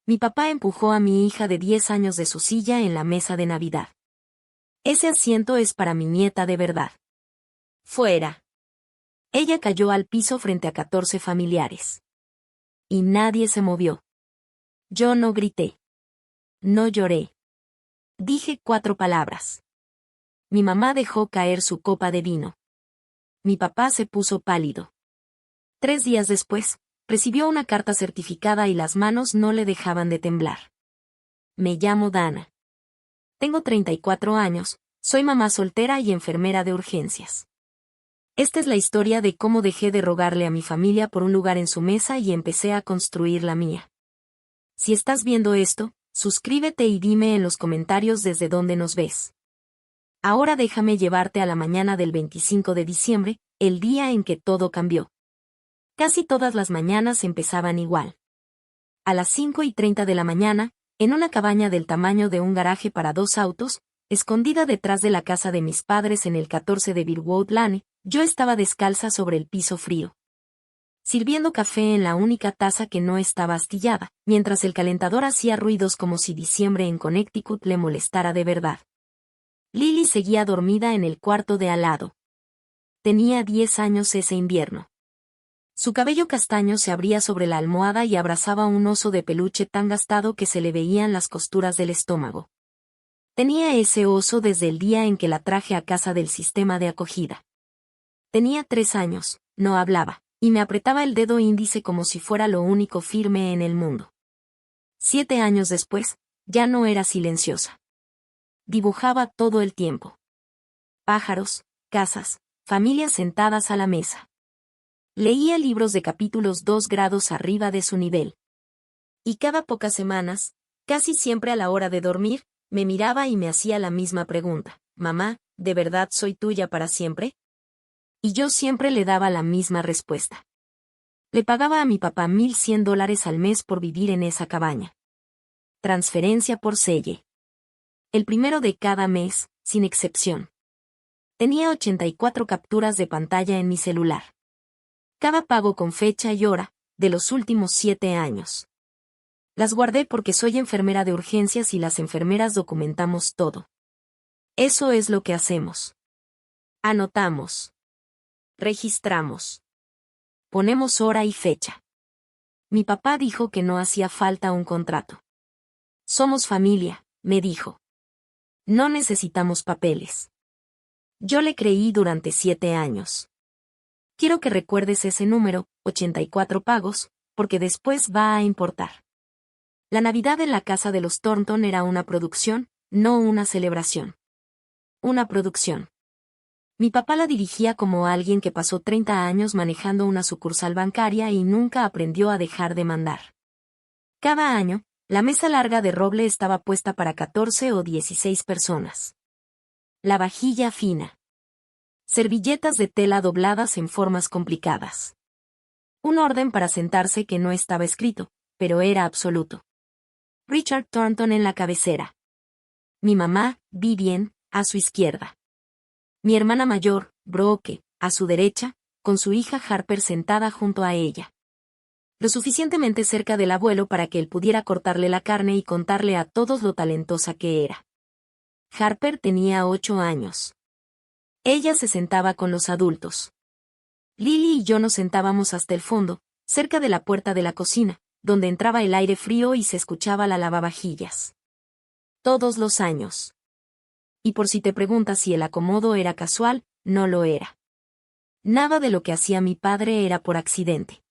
Mi papá empujó a mi hija de 10 años de su silla en la mesa de Navidad. Ese asiento es para mi nieta de verdad. Fuera. Ella cayó al piso frente a 14 familiares. Y nadie se movió. Yo no grité. No lloré. Dije 4 palabras. Mi mamá dejó caer su copa de vino. Mi papá se puso pálido. 3 días después, recibió una carta certificada y las manos no le dejaban de temblar. Me llamo Dana. Tengo 34 años, soy mamá soltera y enfermera de urgencias. Esta es la historia de cómo dejé de rogarle a mi familia por un lugar en su mesa y empecé a construir la mía. Si estás viendo esto, suscríbete y dime en los comentarios desde dónde nos ves. Ahora déjame llevarte a la mañana del 25 de diciembre, el día en que todo cambió. Casi todas las mañanas empezaban igual. A las 5:30 de la mañana, en una cabaña del tamaño de un garaje para 2 autos, escondida detrás de la casa de mis padres en el 14 de Birwood Lane, yo estaba descalza sobre el piso frío, sirviendo café en la única taza que no estaba astillada, mientras el calentador hacía ruidos como si diciembre en Connecticut le molestara de verdad. Lily seguía dormida en el cuarto de al lado. Tenía 10 años ese invierno. Su cabello castaño se abría sobre la almohada y abrazaba un oso de peluche tan gastado que se le veían las costuras del estómago. Tenía ese oso desde el día en que la traje a casa del sistema de acogida. Tenía 3 años, no hablaba, y me apretaba el dedo índice como si fuera lo único firme en el mundo. 7 años después, ya no era silenciosa. Dibujaba todo el tiempo. Pájaros, casas, familias sentadas a la mesa. Leía libros de capítulos 2 grados arriba de su nivel. Y cada pocas semanas, casi siempre a la hora de dormir, me miraba y me hacía la misma pregunta: «Mamá, ¿de verdad soy tuya para siempre?». Y yo siempre le daba la misma respuesta. Le pagaba a mi papá $1,100 al mes por vivir en esa cabaña. Transferencia por selle. El primero de cada mes, sin excepción. Tenía 84 capturas de pantalla en mi celular. Cada pago con fecha y hora, de los últimos 7 años. Las guardé porque soy enfermera de urgencias y las enfermeras documentamos todo. Eso es lo que hacemos. Anotamos. Registramos. Ponemos hora y fecha. Mi papá dijo que no hacía falta un contrato. Somos familia, me dijo. No necesitamos papeles. Yo le creí durante 7 años. Quiero que recuerdes ese número, 84 pagos, porque después va a importar. La Navidad en la casa de los Thornton era una producción, no una celebración. Una producción. Mi papá la dirigía como alguien que pasó 30 años manejando una sucursal bancaria y nunca aprendió a dejar de mandar. Cada año, la mesa larga de roble estaba puesta para 14 o 16 personas. La vajilla fina. Servilletas de tela dobladas en formas complicadas. Un orden para sentarse que no estaba escrito, pero era absoluto. Richard Thornton en la cabecera. Mi mamá, Vivien, a su izquierda. Mi hermana mayor, Brooke, a su derecha, con su hija Harper sentada junto a ella. Lo suficientemente cerca del abuelo para que él pudiera cortarle la carne y contarle a todos lo talentosa que era. Harper tenía 8 años. Ella se sentaba con los adultos. Lily y yo nos sentábamos hasta el fondo, cerca de la puerta de la cocina, donde entraba el aire frío y se escuchaba la lavavajillas. Todos los años. Y por si te preguntas si el acomodo era casual, no lo era. Nada de lo que hacía mi padre era por accidente.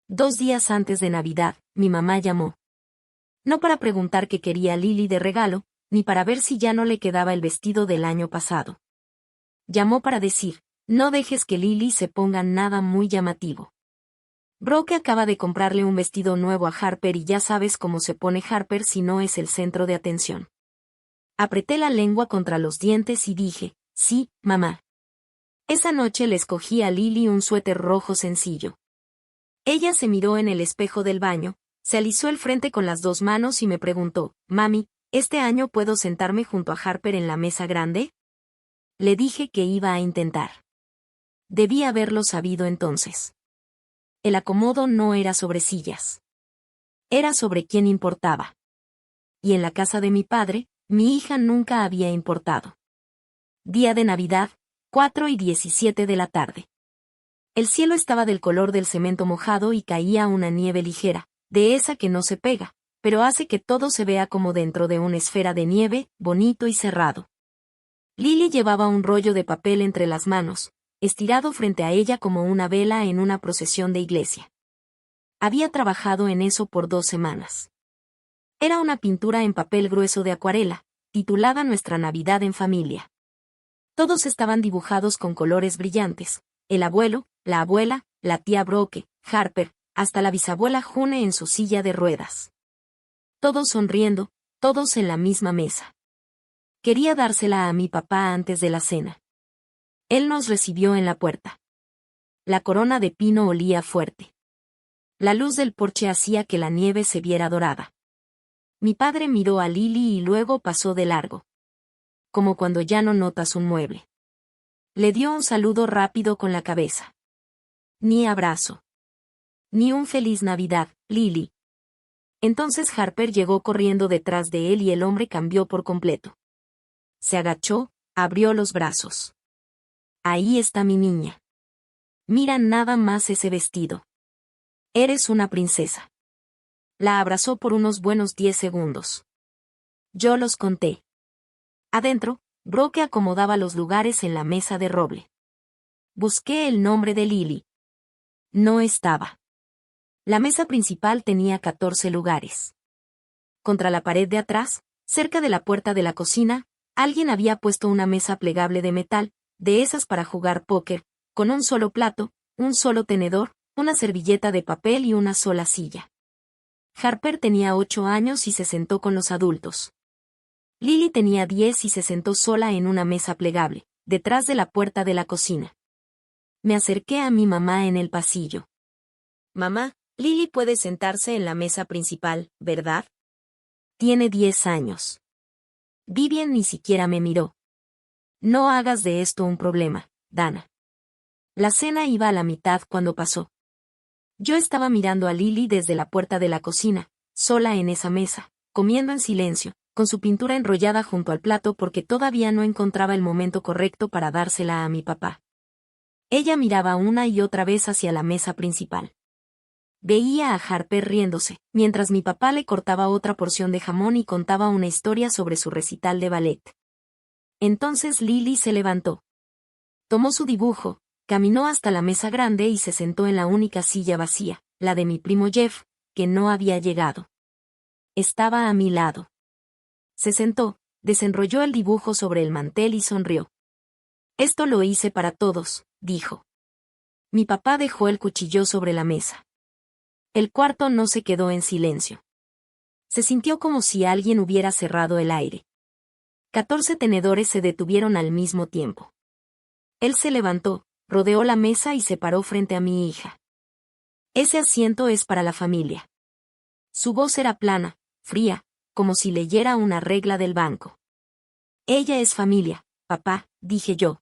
2 días antes de Navidad, mi mamá llamó. No para preguntar qué quería Lily de regalo, ni para ver si ya no le quedaba el vestido del año pasado. Llamó para decir: no dejes que Lily se ponga nada muy llamativo. Brooke acaba de comprarle un vestido nuevo a Harper y ya sabes cómo se pone Harper si no es el centro de atención. Apreté la lengua contra los dientes y dije: sí, mamá. Esa noche le escogí a Lily un suéter rojo sencillo. Ella se miró en el espejo del baño, se alisó el frente con las 2 manos y me preguntó: mami, ¿este año puedo sentarme junto a Harper en la mesa grande? Le dije que iba a intentar. Debí haberlo sabido entonces. El acomodo no era sobre sillas. Era sobre quién importaba. Y en la casa de mi padre, mi hija nunca había importado. Día de Navidad, 4:17 de la tarde. El cielo estaba del color del cemento mojado y caía una nieve ligera, de esa que no se pega, pero hace que todo se vea como dentro de una esfera de nieve, bonito y cerrado. Lily llevaba un rollo de papel entre las manos, estirado frente a ella como una vela en una procesión de iglesia. Había trabajado en eso por 2 semanas. Era una pintura en papel grueso de acuarela, titulada Nuestra Navidad en Familia. Todos estaban dibujados con colores brillantes: el abuelo, la abuela, la tía Brooke, Harper, hasta la bisabuela June en su silla de ruedas. Todos sonriendo, todos en la misma mesa. Quería dársela a mi papá antes de la cena. Él nos recibió en la puerta. La corona de pino olía fuerte. La luz del porche hacía que la nieve se viera dorada. Mi padre miró a Lily y luego pasó de largo. Como cuando ya no notas un mueble. Le dio un saludo rápido con la cabeza. Ni abrazo. Ni un feliz Navidad, Lily. Entonces Harper llegó corriendo detrás de él y el hombre cambió por completo. Se agachó, abrió los brazos. Ahí está mi niña. Mira nada más ese vestido. Eres una princesa. La abrazó por unos buenos 10 segundos. Yo los conté. Adentro, Brooke acomodaba los lugares en la mesa de roble. Busqué el nombre de Lily. No estaba. La mesa principal tenía 14 lugares. Contra la pared de atrás, cerca de la puerta de la cocina, alguien había puesto una mesa plegable de metal, de esas para jugar póker, con un solo plato, un solo tenedor, una servilleta de papel y una sola silla. Harper tenía 8 años y se sentó con los adultos. Lily tenía 10 y se sentó sola en una mesa plegable, detrás de la puerta de la cocina. Me acerqué a mi mamá en el pasillo. Mamá, Lily puede sentarse en la mesa principal, ¿verdad? Tiene 10 años. Vivian ni siquiera me miró. No hagas de esto un problema, Dana. La cena iba a la mitad cuando pasó. Yo estaba mirando a Lily desde la puerta de la cocina, sola en esa mesa, comiendo en silencio, con su pintura enrollada junto al plato porque todavía no encontraba el momento correcto para dársela a mi papá. Ella miraba una y otra vez hacia la mesa principal. Veía a Harper riéndose, mientras mi papá le cortaba otra porción de jamón y contaba una historia sobre su recital de ballet. Entonces Lily se levantó. Tomó su dibujo, caminó hasta la mesa grande y se sentó en la única silla vacía, la de mi primo Jeff, que no había llegado. Estaba a mi lado. Se sentó, desenrolló el dibujo sobre el mantel y sonrió. Esto lo hice para todos, dijo. Mi papá dejó el cuchillo sobre la mesa. El cuarto no se quedó en silencio. Se sintió como si alguien hubiera cerrado el aire. 14 tenedores se detuvieron al mismo tiempo. Él se levantó, rodeó la mesa y se paró frente a mi hija. Ese asiento es para la familia. Su voz era plana, fría, como si leyera una regla del banco. Ella es familia, papá, dije yo.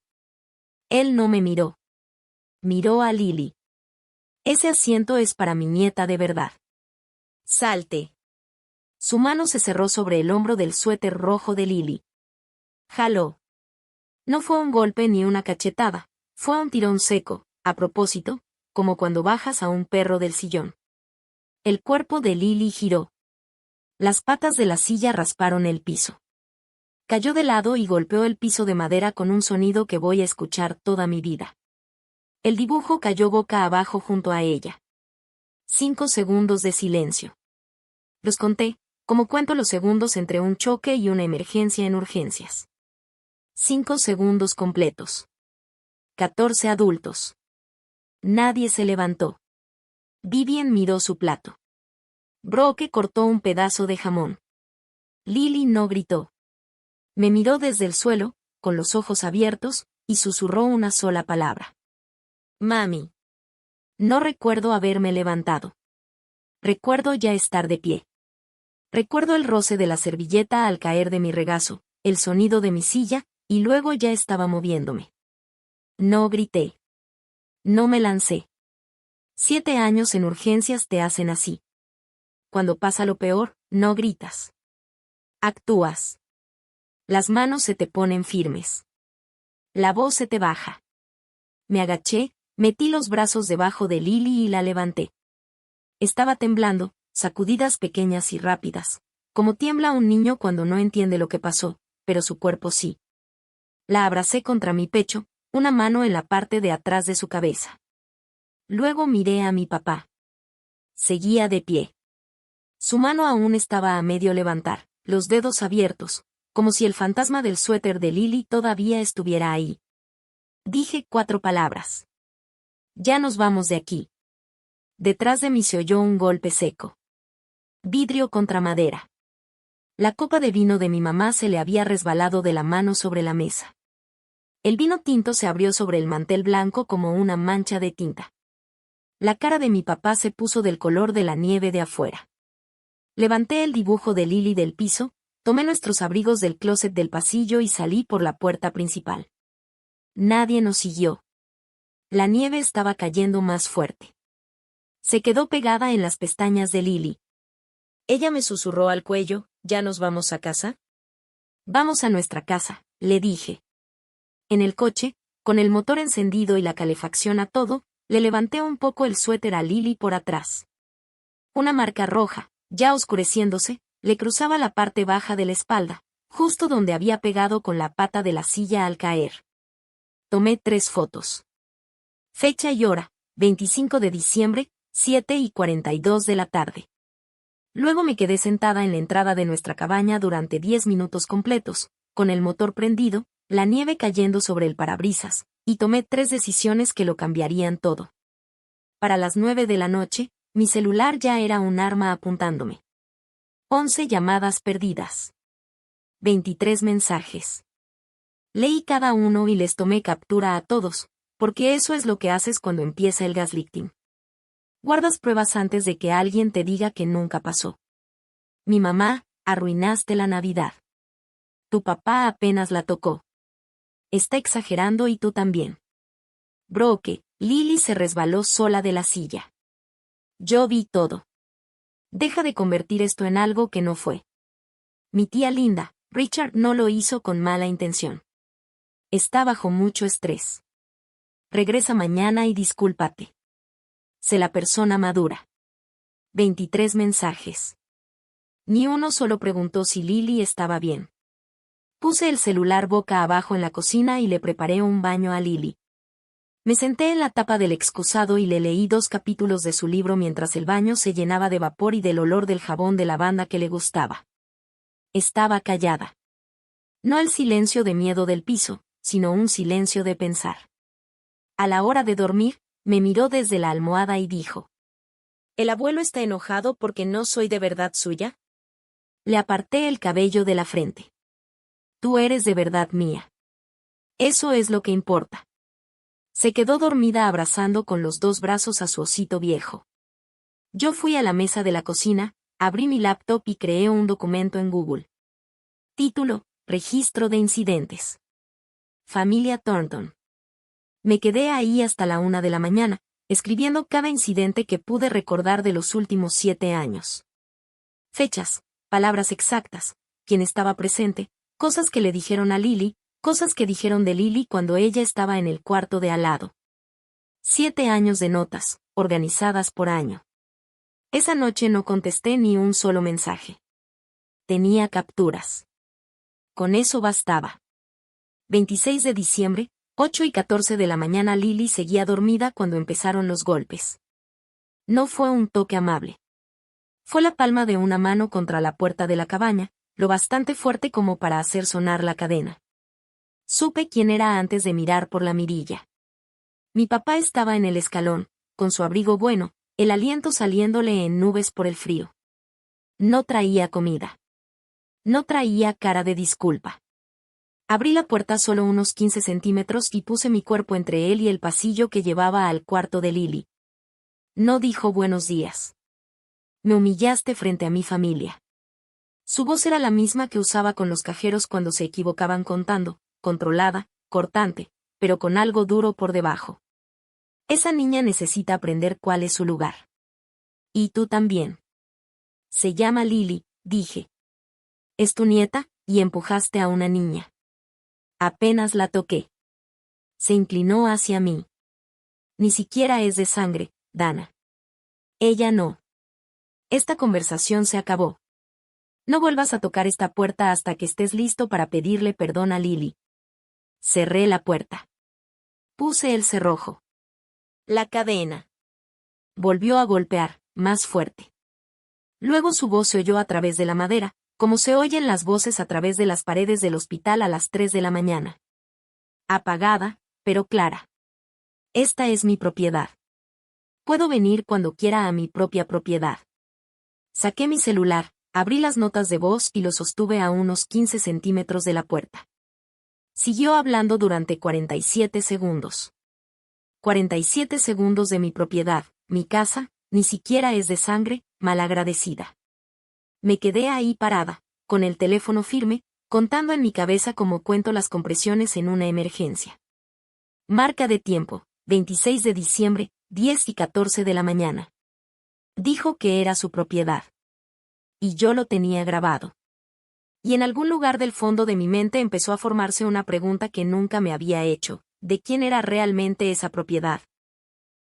Él no me miró. Miró a Lily. Ese asiento es para mi nieta de verdad. Salte. Su mano se cerró sobre el hombro del suéter rojo de Lily. Jaló. No fue un golpe ni una cachetada, fue un tirón seco, a propósito, como cuando bajas a un perro del sillón. El cuerpo de Lily giró. Las patas de la silla rasparon el piso. Cayó de lado y golpeó el piso de madera con un sonido que voy a escuchar toda mi vida. El dibujo cayó boca abajo junto a ella. 5 segundos de silencio. Los conté, como cuento los segundos entre un choque y una emergencia en urgencias. 5 segundos completos. 14 adultos. Nadie se levantó. Vivian miró su plato. Brooke cortó un pedazo de jamón. Lily no gritó. Me miró desde el suelo, con los ojos abiertos, y susurró una sola palabra. Mami. No recuerdo haberme levantado. Recuerdo ya estar de pie. Recuerdo el roce de la servilleta al caer de mi regazo, el sonido de mi silla, y luego ya estaba moviéndome. No grité. No me lancé. 7 años en urgencias te hacen así. cuando pasa lo peor, no gritas. Actúas. Las manos se te ponen firmes. La voz se te baja. Me agaché, metí los brazos debajo de Lily y la levanté. Estaba temblando, sacudidas pequeñas y rápidas, como tiembla un niño cuando no entiende lo que pasó, pero su cuerpo sí. La abracé contra mi pecho, una mano en la parte de atrás de su cabeza. Luego miré a mi papá. Seguía de pie. Su mano aún estaba a medio levantar, los dedos abiertos, como si el fantasma del suéter de Lily todavía estuviera ahí. Dije 4 palabras. Ya nos vamos de aquí. Detrás de mí se oyó un golpe seco. Vidrio contra madera. La copa de vino de mi mamá se le había resbalado de la mano sobre la mesa. El vino tinto se abrió sobre el mantel blanco como una mancha de tinta. La cara de mi papá se puso del color de la nieve de afuera. Levanté el dibujo de Lily del piso, tomé nuestros abrigos del closet del pasillo y salí por la puerta principal. Nadie nos siguió. La nieve estaba cayendo más fuerte. Se quedó pegada en las pestañas de Lily. Ella me susurró al cuello, ¿ya nos vamos a casa? Vamos a nuestra casa, le dije. En el coche, con el motor encendido y la calefacción a todo, le levanté un poco el suéter a Lily por atrás. Una marca roja, ya oscureciéndose, le cruzaba la parte baja de la espalda, justo donde había pegado con la pata de la silla al caer. Tomé 3 fotos. Fecha y hora, 25 de diciembre, 7:42 de la tarde. Luego me quedé sentada en la entrada de nuestra cabaña durante 10 minutos completos, con el motor prendido, la nieve cayendo sobre el parabrisas, y tomé 3 decisiones que lo cambiarían todo. Para las 9 de la noche, mi celular ya era un arma apuntándome. 11 llamadas perdidas. 23 mensajes. Leí cada uno y les tomé captura a todos, porque eso es lo que haces cuando empieza el gaslighting. Guardas pruebas antes de que alguien te diga que nunca pasó. Mi mamá, arruinaste la Navidad. Tu papá apenas la tocó. Está exagerando y tú también. Broke, Lily se resbaló sola de la silla. Yo vi todo. Deja de convertir esto en algo que no fue. Mi tía Linda, Richard no lo hizo con mala intención. Está bajo mucho estrés. Regresa mañana y discúlpate. Sé la persona madura. 23 mensajes. Ni uno solo preguntó si Lily estaba bien. Puse el celular boca abajo en la cocina y le preparé un baño a Lily. Me senté en la tapa del excusado y le leí 2 capítulos de su libro mientras el baño se llenaba de vapor y del olor del jabón de lavanda que le gustaba. Estaba callada. No el silencio de miedo del piso, sino un silencio de pensar. A la hora de dormir, me miró desde la almohada y dijo: ¿El abuelo está enojado porque no soy de verdad suya? Le aparté el cabello de la frente. Tú eres de verdad mía. Eso es lo que importa. Se quedó dormida abrazando con los 2 brazos a su osito viejo. Yo fui a la mesa de la cocina, abrí mi laptop y creé un documento en Google. Título: Registro de incidentes. Familia Thornton. Me quedé ahí hasta la 1 de la mañana, escribiendo cada incidente que pude recordar de los últimos 7 años. Fechas, palabras exactas, quién estaba presente, cosas que le dijeron a Lily, cosas que dijeron de Lily cuando ella estaba en el cuarto de al lado. 7 años de notas, organizadas por año. Esa noche no contesté ni un solo mensaje. Tenía capturas. Con eso bastaba. 26 de diciembre, 8:14 de la mañana. Lily seguía dormida cuando empezaron los golpes. No fue un toque amable. Fue la palma de una mano contra la puerta de la cabaña, lo bastante fuerte como para hacer sonar la cadena. Supe quién era antes de mirar por la mirilla. Mi papá estaba en el escalón, con su abrigo bueno, el aliento saliéndole en nubes por el frío. No traía comida. No traía cara de disculpa. Abrí la puerta solo unos 15 centímetros y puse mi cuerpo entre él y el pasillo que llevaba al cuarto de Lily. No dijo buenos días. Me humillaste frente a mi familia. Su voz era la misma que usaba con los cajeros cuando se equivocaban contando, controlada, cortante, pero con algo duro por debajo. Esa niña necesita aprender cuál es su lugar. Y tú también. Se llama Lily, dije. Es tu nieta, y empujaste a una niña. Apenas la toqué. Se inclinó hacia mí. Ni siquiera es de sangre, Dana. Ella no. Esta conversación se acabó. No vuelvas a tocar esta puerta hasta que estés listo para pedirle perdón a Lily. Cerré la puerta. Puse el cerrojo. La cadena. Volvió a golpear, más fuerte. Luego su voz se oyó a través de la madera, como se oyen las voces a través de las paredes del hospital a las 3 de la mañana. Apagada, pero clara. Esta es mi propiedad. Puedo venir cuando quiera a mi propia propiedad. Saqué mi celular, abrí las notas de voz y lo sostuve a unos 15 centímetros de la puerta. Siguió hablando durante 47 segundos. 47 segundos de mi propiedad, mi casa, ni siquiera es de sangre, malagradecida. Me quedé ahí parada, con el teléfono firme, contando en mi cabeza cómo cuento las compresiones en una emergencia. Marca de tiempo, 26 de diciembre, 10:14 de la mañana. Dijo que era su propiedad. Y yo lo tenía grabado. Y en algún lugar del fondo de mi mente empezó a formarse una pregunta que nunca me había hecho: ¿de quién era realmente esa propiedad?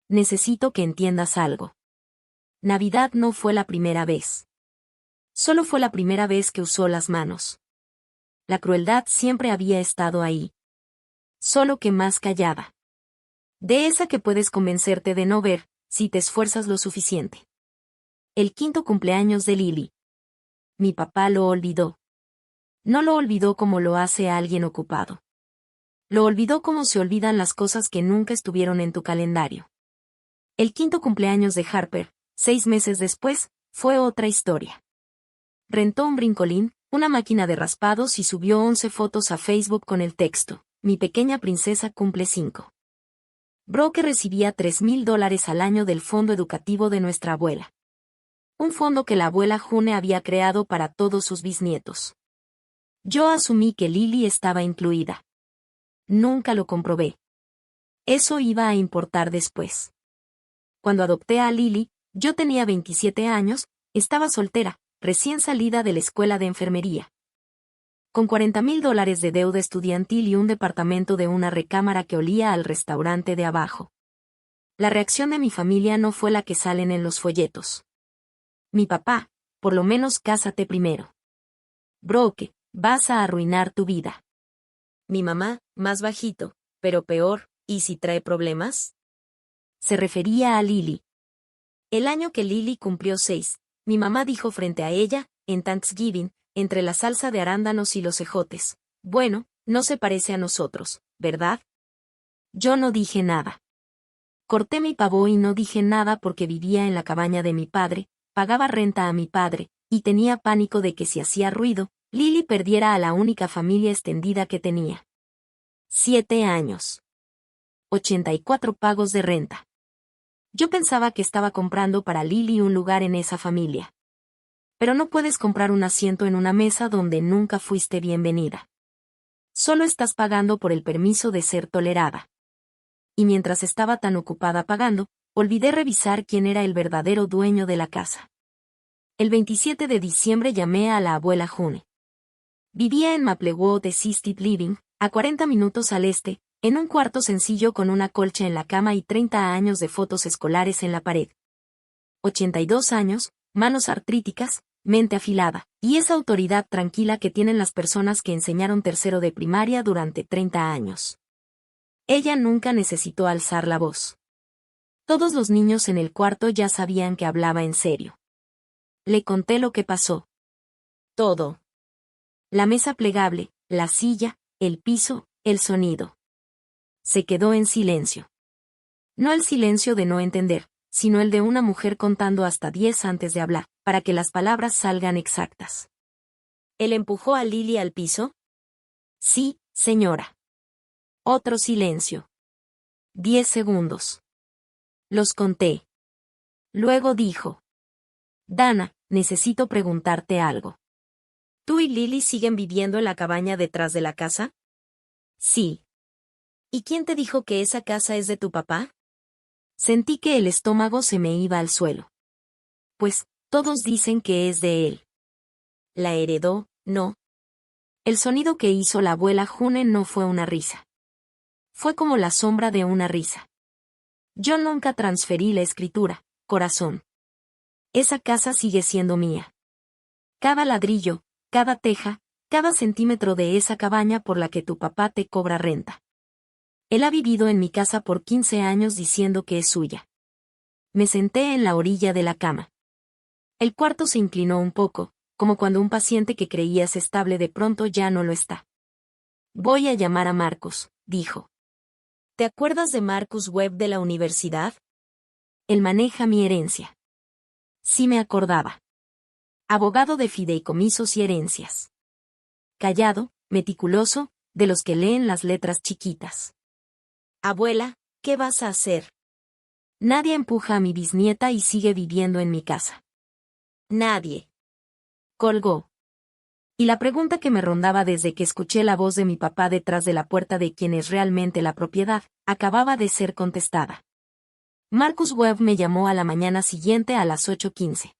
Necesito que entiendas algo. Navidad no fue la primera vez. Solo fue la primera vez que usó las manos. La crueldad siempre había estado ahí. Solo que más callada. De esa que puedes convencerte de no ver, si te esfuerzas lo suficiente. El 5º cumpleaños de Lily. Mi papá lo olvidó. No lo olvidó como lo hace alguien ocupado. Lo olvidó como se olvidan las cosas que nunca estuvieron en tu calendario. El 5º cumpleaños de Harper, 6 meses después, fue otra historia. Rentó un brincolín, una máquina de raspados y subió 11 fotos a Facebook con el texto: Mi pequeña princesa cumple 5. Brooke recibía $3,000 al año del fondo educativo de nuestra abuela. Un fondo que la abuela June había creado para todos sus bisnietos. Yo asumí que Lily estaba incluida. Nunca lo comprobé. Eso iba a importar después. Cuando adopté a Lily, yo tenía 27 años, estaba soltera, recién salida de la escuela de enfermería. Con $40,000 de deuda estudiantil y un departamento de una recámara que olía al restaurante de abajo. La reacción de mi familia no fue la que salen en los folletos. Mi papá: por lo menos cásate primero. Brooke, vas a arruinar tu vida. Mi mamá, más bajito, pero peor: ¿y si trae problemas? Se refería a Lily. El año que Lily cumplió 6, mi mamá dijo frente a ella, en Thanksgiving, entre la salsa de arándanos y los ejotes: bueno, no se parece a nosotros, ¿verdad? Yo no dije nada. Corté mi pavo y no dije nada porque vivía en la cabaña de mi padre, pagaba renta a mi padre, y tenía pánico de que si hacía ruido, Lily perdiera a la única familia extendida que tenía. 7 años. 84 pagos de renta. Yo pensaba que estaba comprando para Lily un lugar en esa familia. Pero no puedes comprar un asiento en una mesa donde nunca fuiste bienvenida. Solo estás pagando por el permiso de ser tolerada. Y mientras estaba tan ocupada pagando, olvidé revisar quién era el verdadero dueño de la casa. El 27 de diciembre llamé a la abuela June. Vivía en Maplewood Assisted Living, a 40 minutos al este, en un cuarto sencillo con una colcha en la cama y 30 años de fotos escolares en la pared. 82 años, manos artríticas, mente afilada, y esa autoridad tranquila que tienen las personas que enseñaron tercero de primaria durante 30 años. Ella nunca necesitó alzar la voz. Todos los niños en el cuarto ya sabían que hablaba en serio. Le conté lo que pasó. Todo. La mesa plegable, la silla, el piso, el sonido. Se quedó en silencio. No el silencio de no entender, sino el de una mujer contando hasta 10 antes de hablar, para que las palabras salgan exactas. ¿Él empujó a Lily al piso? Sí, señora. Otro silencio. 10 segundos. Los conté. Luego dijo: Dana, necesito preguntarte algo. ¿Tú y Lily siguen viviendo en la cabaña detrás de la casa? Sí. ¿Y quién te dijo que esa casa es de tu papá? Sentí que el estómago se me iba al suelo. Pues, Todos dicen que es de él. ¿La heredó? No. El sonido que hizo la abuela June no fue una risa. Fue como la sombra de una risa. Yo nunca transferí la escritura, corazón. Esa casa sigue siendo mía. Cada ladrillo, cada teja, cada centímetro de esa cabaña por la que tu papá te cobra renta. Él ha vivido en mi casa por 15 años diciendo que es suya. Me senté en la orilla de la cama. El cuarto se inclinó un poco, como cuando un paciente que creías estable de pronto ya no lo está. Voy a llamar a Marcus, dijo. ¿Te acuerdas de Marcus Webb de la universidad? Él maneja mi herencia. Sí me acordaba. Abogado de fideicomisos y herencias. Callado, meticuloso, de los que leen las letras chiquitas. Abuela, ¿qué vas a hacer? Nadie empuja a mi bisnieta y sigue viviendo en mi casa. Nadie. Colgó. Y la pregunta que me rondaba desde que escuché la voz de mi papá detrás de la puerta de quien es realmente la propiedad, acababa de ser contestada. Marcus Webb me llamó a la mañana siguiente a las 8:15.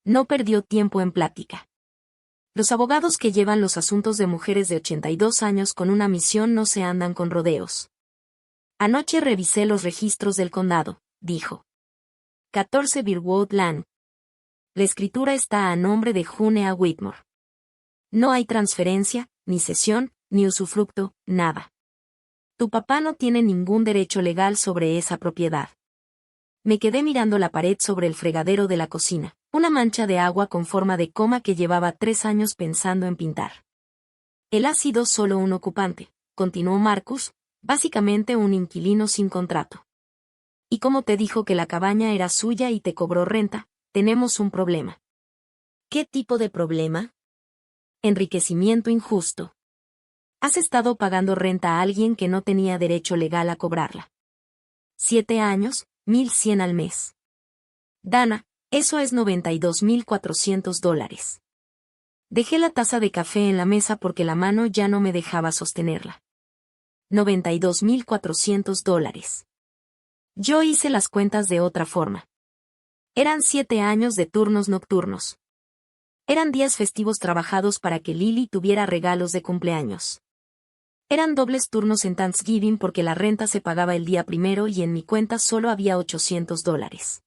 No perdió tiempo en plática. Los abogados que llevan los asuntos de mujeres de 82 años con una misión no se andan con rodeos. Anoche revisé los registros del condado, dijo. 14 Birwood Lane. La escritura está a nombre de June A. Whitmore. No hay transferencia, ni cesión, ni usufructo, nada. Tu papá no tiene ningún derecho legal sobre esa propiedad. Me quedé mirando la pared sobre el fregadero de la cocina, una mancha de agua con forma de coma que llevaba 3 años pensando en pintar. Él ha sido solo un ocupante, continuó Marcus, básicamente un inquilino sin contrato. Y como te dijo que la cabaña era suya y te cobró renta, tenemos un problema. ¿Qué tipo de problema? Enriquecimiento injusto. Has estado pagando renta a alguien que no tenía derecho legal a cobrarla. 7 años, 1,100 al mes. Dana, eso es $92,400. Dejé la taza de café en la mesa porque la mano ya no me dejaba sostenerla. $92,400. Yo hice las cuentas de otra forma. Eran 7 años de turnos nocturnos. Eran días festivos trabajados para que Lily tuviera regalos de cumpleaños. Eran dobles turnos en Thanksgiving porque la renta se pagaba el día primero y en mi cuenta solo había $800.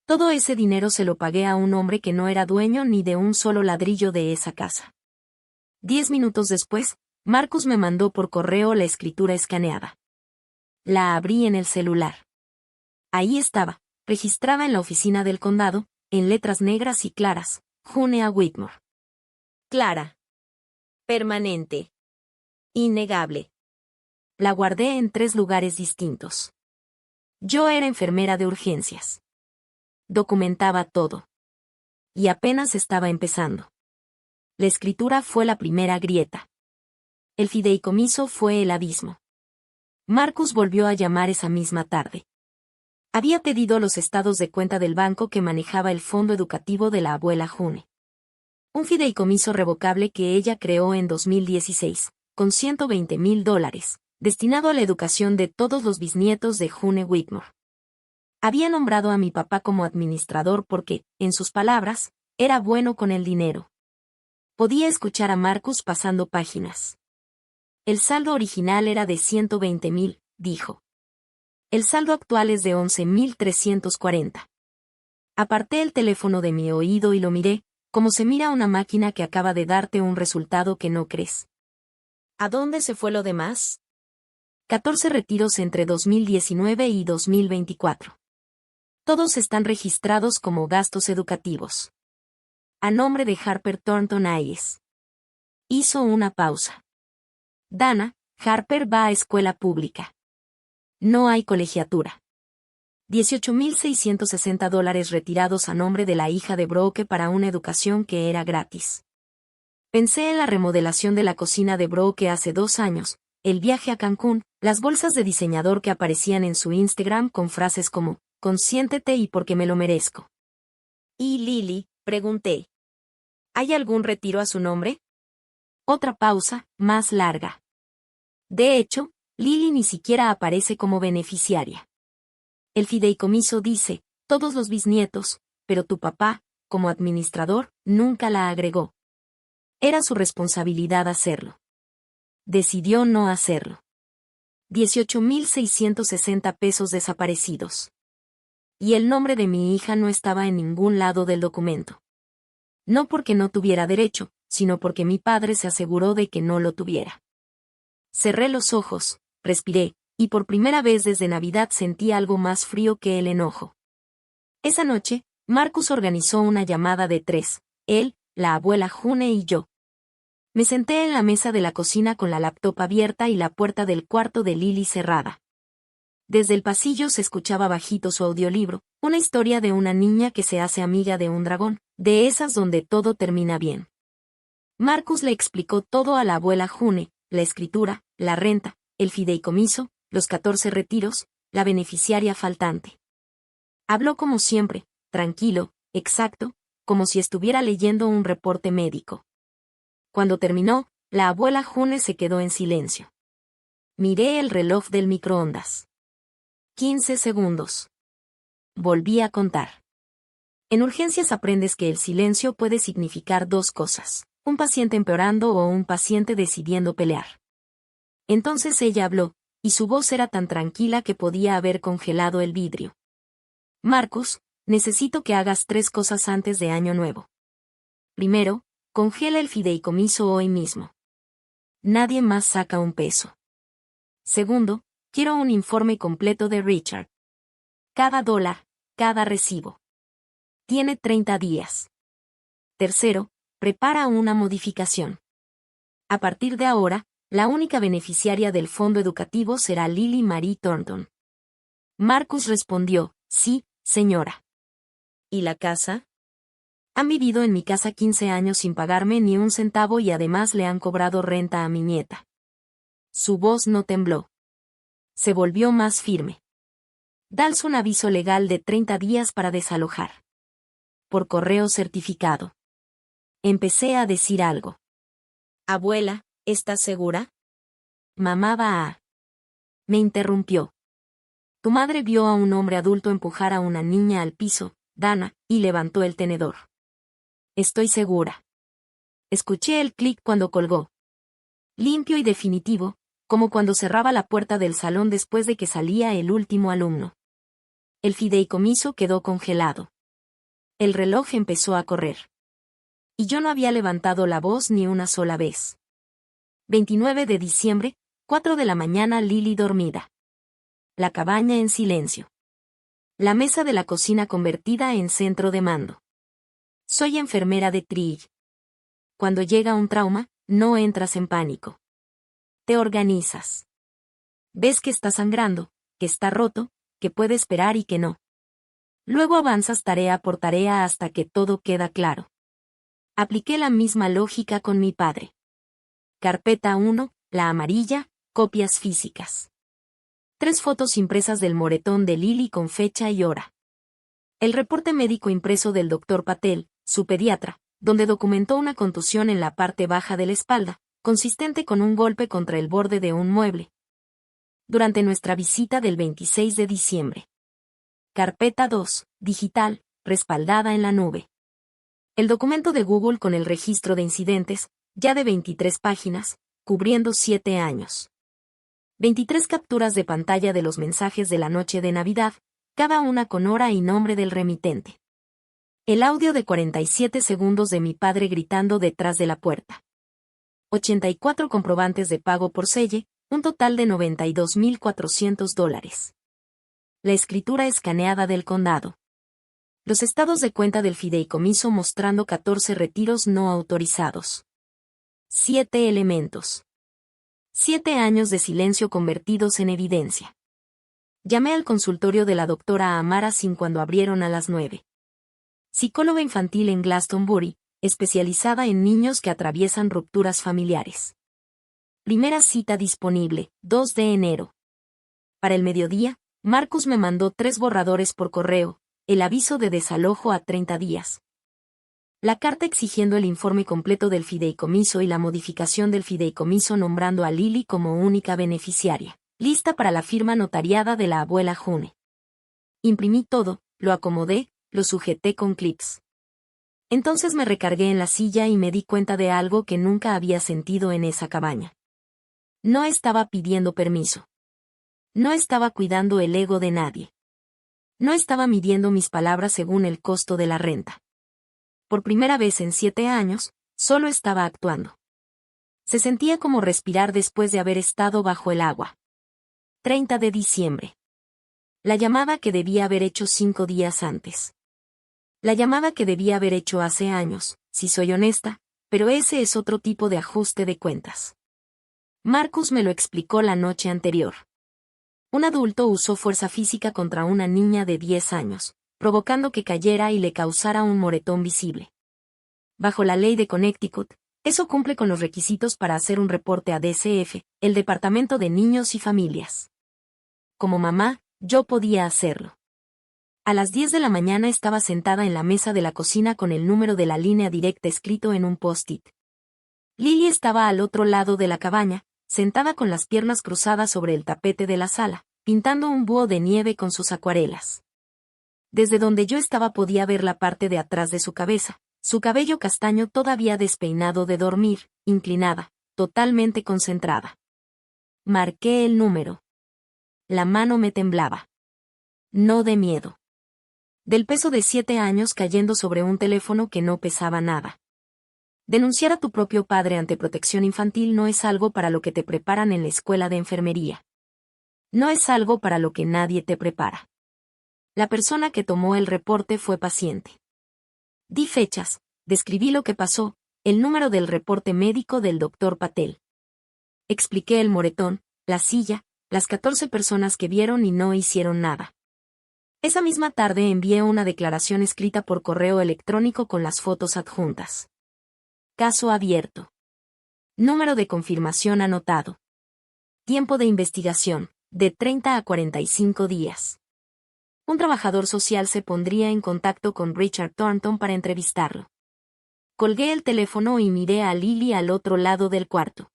Todo ese dinero se lo pagué a un hombre que no era dueño ni de un solo ladrillo de esa casa. 10 minutos después, Marcus me mandó por correo la escritura escaneada. La abrí en el celular. Ahí estaba, registrada en la oficina del condado, en letras negras y claras, June A. Whitmore. Clara. Permanente. Innegable. La guardé en 3 lugares distintos. Yo era enfermera de urgencias. Documentaba todo. Y apenas estaba empezando. La escritura fue la primera grieta. El fideicomiso fue el abismo. Marcus volvió a llamar esa misma tarde. Había pedido los estados de cuenta del banco que manejaba el fondo educativo de la abuela June. Un fideicomiso revocable que ella creó en 2016, con $120,000, destinado a la educación de todos los bisnietos de June Whitmore. Había nombrado a mi papá como administrador porque, en sus palabras, era bueno con el dinero. Podía escuchar a Marcus pasando páginas. El saldo original era de 120,000, dijo. El saldo actual es de 11,340. Aparté el teléfono de mi oído y lo miré, como se mira una máquina que acaba de darte un resultado que no crees. ¿A dónde se fue lo demás? 14 retiros entre 2019 y 2024. Todos están registrados como gastos educativos. A nombre de Harper Thornton Hayes. Hizo una pausa. Dana, Harper va a escuela pública. No hay colegiatura. $18,660 retirados a nombre de la hija de Brooke para una educación que era gratis. Pensé en la remodelación de la cocina de Brooke hace 2 años, el viaje a Cancún, las bolsas de diseñador que aparecían en su Instagram con frases como, consiéntete y porque me lo merezco. ¿Y Lily? Pregunté. ¿Hay algún retiro a su nombre? Otra pausa, más larga. De hecho, Lily ni siquiera aparece como beneficiaria. El fideicomiso dice, todos los bisnietos, pero tu papá, como administrador, nunca la agregó. Era su responsabilidad hacerlo. Decidió no hacerlo. 18,660 pesos desaparecidos. Y el nombre de mi hija no estaba en ningún lado del documento. No porque no tuviera derecho, sino porque mi padre se aseguró de que no lo tuviera. Cerré los ojos, respiré, y por primera vez desde Navidad sentí algo más frío que el enojo. Esa noche, Marcus organizó una llamada de 3, él, la abuela June y yo. Me senté en la mesa de la cocina con la laptop abierta y la puerta del cuarto de Lily cerrada. Desde el pasillo se escuchaba bajito su audiolibro, una historia de una niña que se hace amiga de un dragón, de esas donde todo termina bien. Marcus le explicó todo a la abuela June, la escritura, la renta, el fideicomiso, los 14 retiros, la beneficiaria faltante. Habló como siempre, tranquilo, exacto, como si estuviera leyendo un reporte médico. Cuando terminó, la abuela June se quedó en silencio. Miré el reloj del microondas. 15 segundos. Volví a contar. En urgencias aprendes que el silencio puede significar dos cosas: un paciente empeorando o un paciente decidiendo pelear. Entonces ella habló, y su voz era tan tranquila que podía haber congelado el vidrio. Marcus, necesito que hagas 3 cosas antes de Año Nuevo. Primero, congela el fideicomiso hoy mismo. Nadie más saca un peso. Segundo, quiero un informe completo de Richard. Cada dólar, cada recibo. Tiene 30 días. Tercero, prepara una modificación. A partir de ahora, la única beneficiaria del fondo educativo será Lily Marie Thornton. Marcus respondió, sí, señora. ¿Y la casa? Han vivido en mi casa 15 años sin pagarme ni un centavo y además le han cobrado renta a mi nieta. Su voz no tembló. Se volvió más firme. Dales un aviso legal de 30 días para desalojar. Por correo certificado. Empecé a decir algo. Abuela, ¿estás segura? Mamá va a... Me interrumpió. Tu madre vio a un hombre adulto empujar a una niña al piso, Dana, y levantó el tenedor. Estoy segura. Escuché el clic cuando colgó. Limpio y definitivo, como cuando cerraba la puerta del salón después de que salía el último alumno. El fideicomiso quedó congelado. El reloj empezó a correr. Y yo no había levantado la voz ni una sola vez. 29 de diciembre, 4 de la mañana, Lily dormida. La cabaña en silencio. La mesa de la cocina convertida en centro de mando. Soy enfermera de Trill. Cuando llega un trauma, no entras en pánico. Te organizas. Ves que está sangrando, que está roto, que puede esperar y que no. Luego avanzas tarea por tarea hasta que todo queda claro. Apliqué la misma lógica con mi padre. Carpeta 1, la amarilla, copias físicas. 3 fotos impresas del moretón de Lily con fecha y hora. El reporte médico impreso del Dr. Patel, su pediatra, donde documentó una contusión en la parte baja de la espalda, consistente con un golpe contra el borde de un mueble. Durante nuestra visita del 26 de diciembre. Carpeta 2, digital, respaldada en la nube. El documento de Google con el registro de incidentes, ya de 23 páginas, cubriendo 7 años. 23 capturas de pantalla de los mensajes de la noche de Navidad, cada una con hora y nombre del remitente. El audio de 47 segundos de mi padre gritando detrás de la puerta. 84 comprobantes de pago por selle, un total de $92,400. La escritura escaneada del condado. Los estados de cuenta del fideicomiso mostrando 14 retiros no autorizados. 7 elementos. 7 años de silencio convertidos en evidencia. Llamé al consultorio de la doctora Amara Sin cuando abrieron a las 9. Psicóloga infantil en Glastonbury, especializada en niños que atraviesan rupturas familiares. Primera cita disponible, 2 de enero. Para el mediodía, Marcus me mandó 3 borradores por correo, el aviso de desalojo a 30 días. La carta exigiendo el informe completo del fideicomiso y la modificación del fideicomiso nombrando a Lily como única beneficiaria, lista para la firma notariada de la abuela June. Imprimí todo, lo acomodé, lo sujeté con clips. Entonces me recargué en la silla y me di cuenta de algo que nunca había sentido en esa cabaña. No estaba pidiendo permiso. No estaba cuidando el ego de nadie. No estaba midiendo mis palabras según el costo de la renta. Por primera vez en 7 años, solo estaba actuando. Se sentía como respirar después de haber estado bajo el agua. 30 de diciembre. La llamada que debía haber hecho 5 días antes. La llamada que debía haber hecho hace años, si soy honesta, pero ese es otro tipo de ajuste de cuentas. Marcus me lo explicó la noche anterior. Un adulto usó fuerza física contra una niña de 10 años, provocando que cayera y le causara un moretón visible. Bajo la ley de Connecticut, eso cumple con los requisitos para hacer un reporte a DCF, el Departamento de Niños y Familias. Como mamá, yo podía hacerlo. A las 10 de la mañana estaba sentada en la mesa de la cocina con el número de la línea directa escrito en un post-it. Lily estaba al otro lado de la cabaña, sentada con las piernas cruzadas sobre el tapete de la sala, pintando un búho de nieve con sus acuarelas. Desde donde yo estaba podía ver la parte de atrás de su cabeza, su cabello castaño todavía despeinado de dormir, inclinada, totalmente concentrada. Marqué el número. La mano me temblaba. No de miedo. Del peso de 7 años cayendo sobre un teléfono que no pesaba nada. Denunciar a tu propio padre ante protección infantil no es algo para lo que te preparan en la escuela de enfermería. No es algo para lo que nadie te prepara. La persona que tomó el reporte fue paciente. Di fechas, describí lo que pasó, el número del reporte médico del Dr. Patel. Expliqué el moretón, la silla, las 14 personas que vieron y no hicieron nada. Esa misma tarde envié una declaración escrita por correo electrónico con las fotos adjuntas. Caso abierto. Número de confirmación anotado. Tiempo de investigación, de 30 a 45 días. Un trabajador social se pondría en contacto con Richard Thornton para entrevistarlo. Colgué el teléfono y miré a Lily al otro lado del cuarto.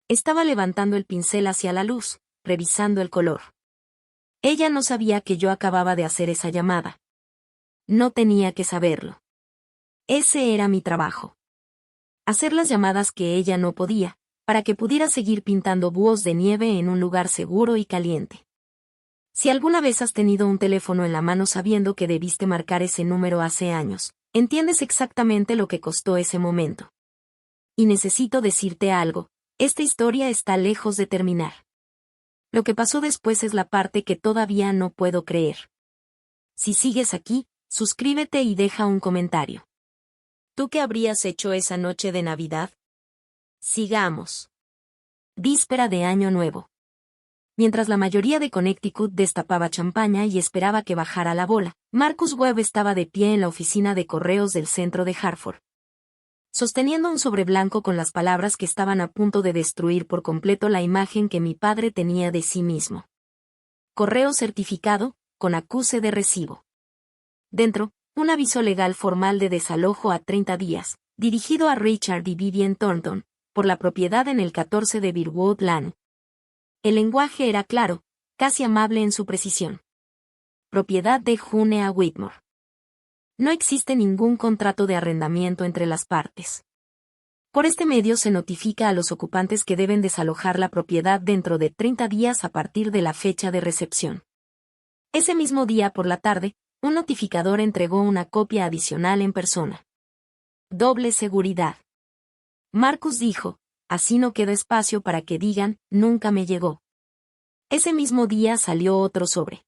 Estaba levantando el pincel hacia la luz, revisando el color. Ella no sabía que yo acababa de hacer esa llamada. No tenía que saberlo. Ese era mi trabajo. Hacer las llamadas que ella no podía, para que pudiera seguir pintando búhos de nieve en un lugar seguro y caliente. Si alguna vez has tenido un teléfono en la mano sabiendo que debiste marcar ese número hace años, entiendes exactamente lo que costó ese momento. Y necesito decirte algo, esta historia está lejos de terminar. Lo que pasó después es la parte que todavía no puedo creer. Si sigues aquí, suscríbete y deja un comentario. ¿Tú qué habrías hecho esa noche de Navidad? Sigamos. Víspera de Año Nuevo. Mientras la mayoría de Connecticut destapaba champaña y esperaba que bajara la bola, Marcus Webb estaba de pie en la oficina de correos del centro de Hartford. Sosteniendo un sobre blanco con las palabras que estaban a punto de destruir por completo la imagen que mi padre tenía de sí mismo. Correo certificado, con acuse de recibo. Dentro, un aviso legal formal de desalojo a 30 días, dirigido a Richard y Vivian Thornton, por la propiedad en el 14 de Bearwood Lane. El lenguaje era claro, casi amable en su precisión. Propiedad de June a Whitmore. No existe ningún contrato de arrendamiento entre las partes. Por este medio se notifica a los ocupantes que deben desalojar la propiedad dentro de 30 días a partir de la fecha de recepción. Ese mismo día por la tarde, un notificador entregó una copia adicional en persona. Doble seguridad. Marcus dijo, así no queda espacio para que digan, nunca me llegó. Ese mismo día salió otro sobre.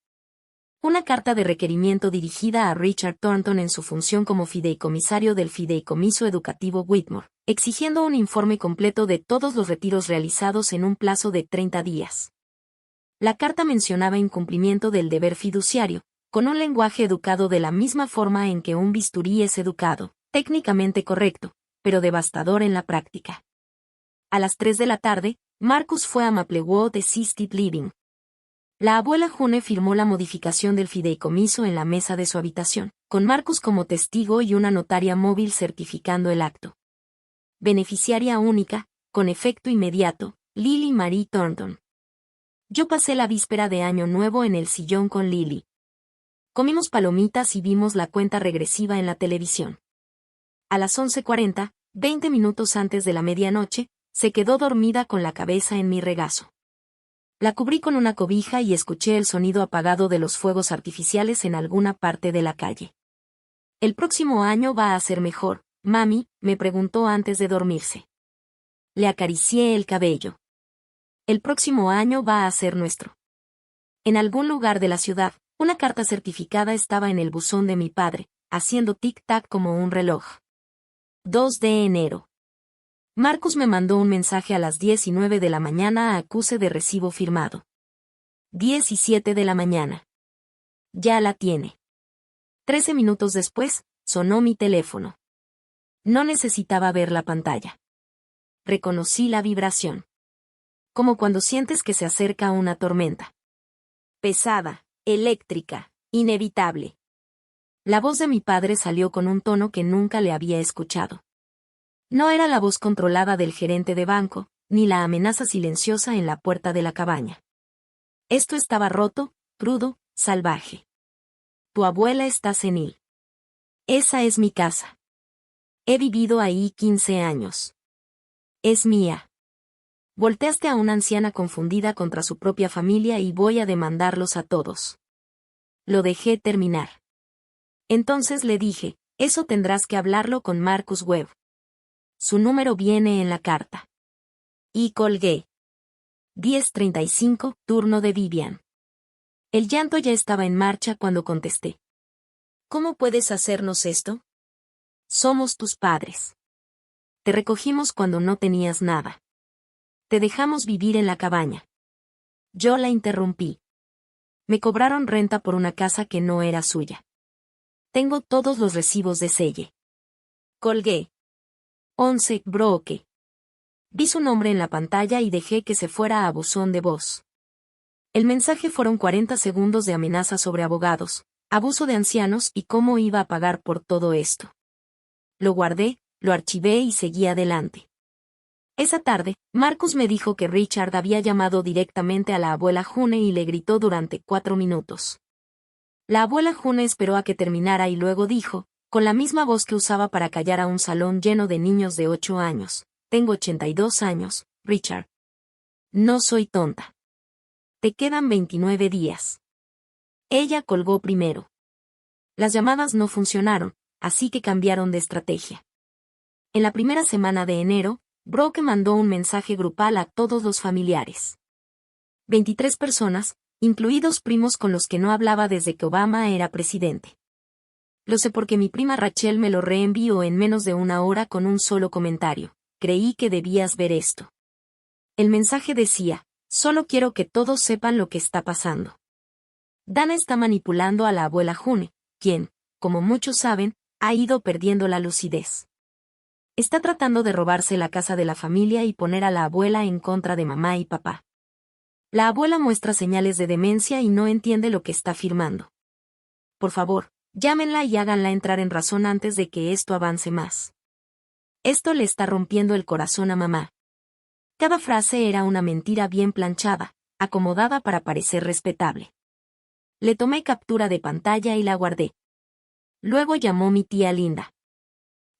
Una carta de requerimiento dirigida a Richard Thornton en su función como fideicomisario del Fideicomiso Educativo Whitmore, exigiendo un informe completo de todos los retiros realizados en un plazo de 30 días. La carta mencionaba incumplimiento del deber fiduciario, con un lenguaje educado de la misma forma en que un bisturí es educado, técnicamente correcto, pero devastador en la práctica. A las 3 de la tarde, Marcus fue a Maplewood Assisted Living. La abuela June firmó la modificación del fideicomiso en la mesa de su habitación, con Marcus como testigo y una notaria móvil certificando el acto. Beneficiaria única, con efecto inmediato, Lily Marie Thornton. Yo pasé la víspera de Año Nuevo en el sillón con Lily. Comimos palomitas y vimos la cuenta regresiva en la televisión. A las 11:40, 20 minutos antes de la medianoche, se quedó dormida con la cabeza en mi regazo. La cubrí con una cobija y escuché el sonido apagado de los fuegos artificiales en alguna parte de la calle. «¿El próximo año va a ser mejor, mami?», me preguntó antes de dormirse. Le acaricié el cabello. «El próximo año va a ser nuestro». En algún lugar de la ciudad, una carta certificada estaba en el buzón de mi padre, haciendo tic-tac como un reloj. 2 de enero. Marcus me mandó un mensaje a las 10:09 de la mañana a acuse de recibo firmado. 10:07 de la mañana. Ya la tiene. 13 minutos después, sonó mi teléfono. No necesitaba ver la pantalla. Reconocí la vibración. Como cuando sientes que se acerca una tormenta. Pesada, eléctrica, inevitable. La voz de mi padre salió con un tono que nunca le había escuchado. No era la voz controlada del gerente de banco, ni la amenaza silenciosa en la puerta de la cabaña. Esto estaba roto, crudo, salvaje. Tu abuela está senil. Esa es mi casa. He vivido ahí 15 años. Es mía. Volteaste a una anciana confundida contra su propia familia y voy a demandarlos a todos. Lo dejé terminar. Entonces le dije, eso tendrás que hablarlo con Marcus Webb. Su número viene en la carta. Y colgué. 10:35, turno de Vivian. El llanto ya estaba en marcha cuando contesté. ¿Cómo puedes hacernos esto? Somos tus padres. Te recogimos cuando no tenías nada. Te dejamos vivir en la cabaña. Yo la interrumpí. Me cobraron renta por una casa que no era suya. Tengo todos los recibos de selle. Colgué. 11, Brooke. Vi su nombre en la pantalla y dejé que se fuera a buzón de voz. El mensaje fueron 40 segundos de amenaza sobre abogados, abuso de ancianos y cómo iba a pagar por todo esto. Lo guardé, lo archivé y seguí adelante. Esa tarde, Marcus me dijo que Richard había llamado directamente a la abuela June y le gritó durante 4 minutos. La abuela June esperó a que terminara y luego dijo, con la misma voz que usaba para callar a un salón lleno de niños de 8 años, tengo 82 años, Richard. No soy tonta. Te quedan 29 días. Ella colgó primero. Las llamadas no funcionaron, así que cambiaron de estrategia. En la primera semana de enero, Brooke mandó un mensaje grupal a todos los familiares. 23 personas, incluidos primos con los que no hablaba desde que Obama era presidente. Lo sé porque mi prima Rachel me lo reenvió en menos de una hora con un solo comentario. Creí que debías ver esto. El mensaje decía, solo quiero que todos sepan lo que está pasando. Dana está manipulando a la abuela June, quien, como muchos saben, ha ido perdiendo la lucidez. Está tratando de robarse la casa de la familia y poner a la abuela en contra de mamá y papá. La abuela muestra señales de demencia y no entiende lo que está firmando. Por favor, llámenla y háganla entrar en razón antes de que esto avance más. Esto le está rompiendo el corazón a mamá. Cada frase era una mentira bien planchada, acomodada para parecer respetable. Le tomé captura de pantalla y la guardé. Luego llamó mi tía Linda.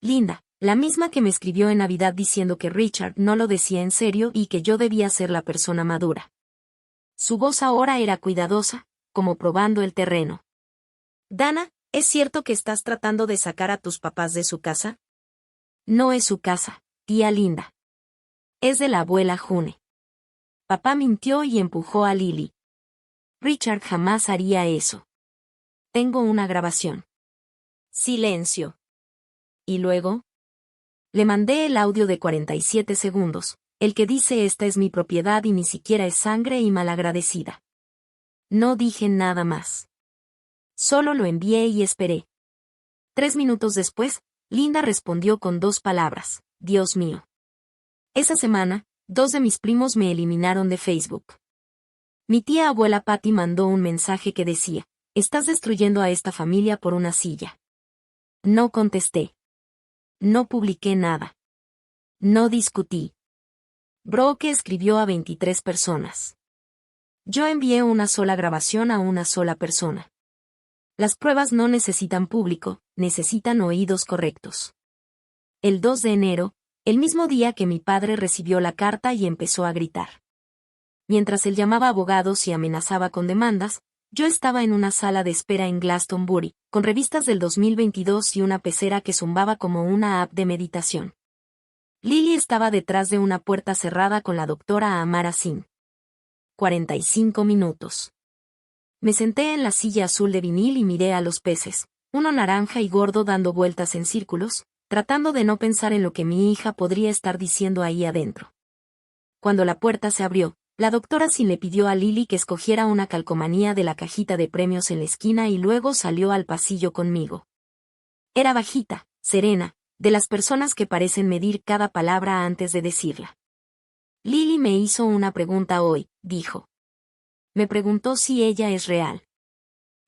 Linda, la misma que me escribió en Navidad diciendo que Richard no lo decía en serio y que yo debía ser la persona madura. Su voz ahora era cuidadosa, como probando el terreno. Dana, ¿es cierto que estás tratando de sacar a tus papás de su casa? No es su casa, tía Linda. Es de la abuela June. Papá mintió y empujó a Lily. Richard jamás haría eso. Tengo una grabación. Silencio. ¿Y luego? Le mandé el audio de 47 segundos, el que dice esta es mi propiedad y ni siquiera es sangre y malagradecida. No dije nada más. Solo lo envié y esperé. 3 minutos después, Linda respondió con 2 palabras, Dios mío. Esa semana, 2 de mis primos me eliminaron de Facebook. Mi tía abuela Patty mandó un mensaje que decía, estás destruyendo a esta familia por una silla. No contesté. No publiqué nada. No discutí. Brooke escribió a 23 personas. Yo envié una sola grabación a una sola persona. Las pruebas no necesitan público, necesitan oídos correctos. El 2 de enero, el mismo día que mi padre recibió la carta y empezó a gritar. Mientras él llamaba abogados y amenazaba con demandas, yo estaba en una sala de espera en Glastonbury, con revistas del 2022 y una pecera que zumbaba como una app de meditación. Lily estaba detrás de una puerta cerrada con la doctora Amara Singh. 45 minutos. Me senté en la silla azul de vinil y miré a los peces, uno naranja y gordo dando vueltas en círculos, tratando de no pensar en lo que mi hija podría estar diciendo ahí adentro. Cuando la puerta se abrió, la doctora Singh le pidió a Lily que escogiera una calcomanía de la cajita de premios en la esquina y luego salió al pasillo conmigo. Era bajita, serena, de las personas que parecen medir cada palabra antes de decirla. Lily me hizo una pregunta hoy, dijo. Me preguntó si ella es real.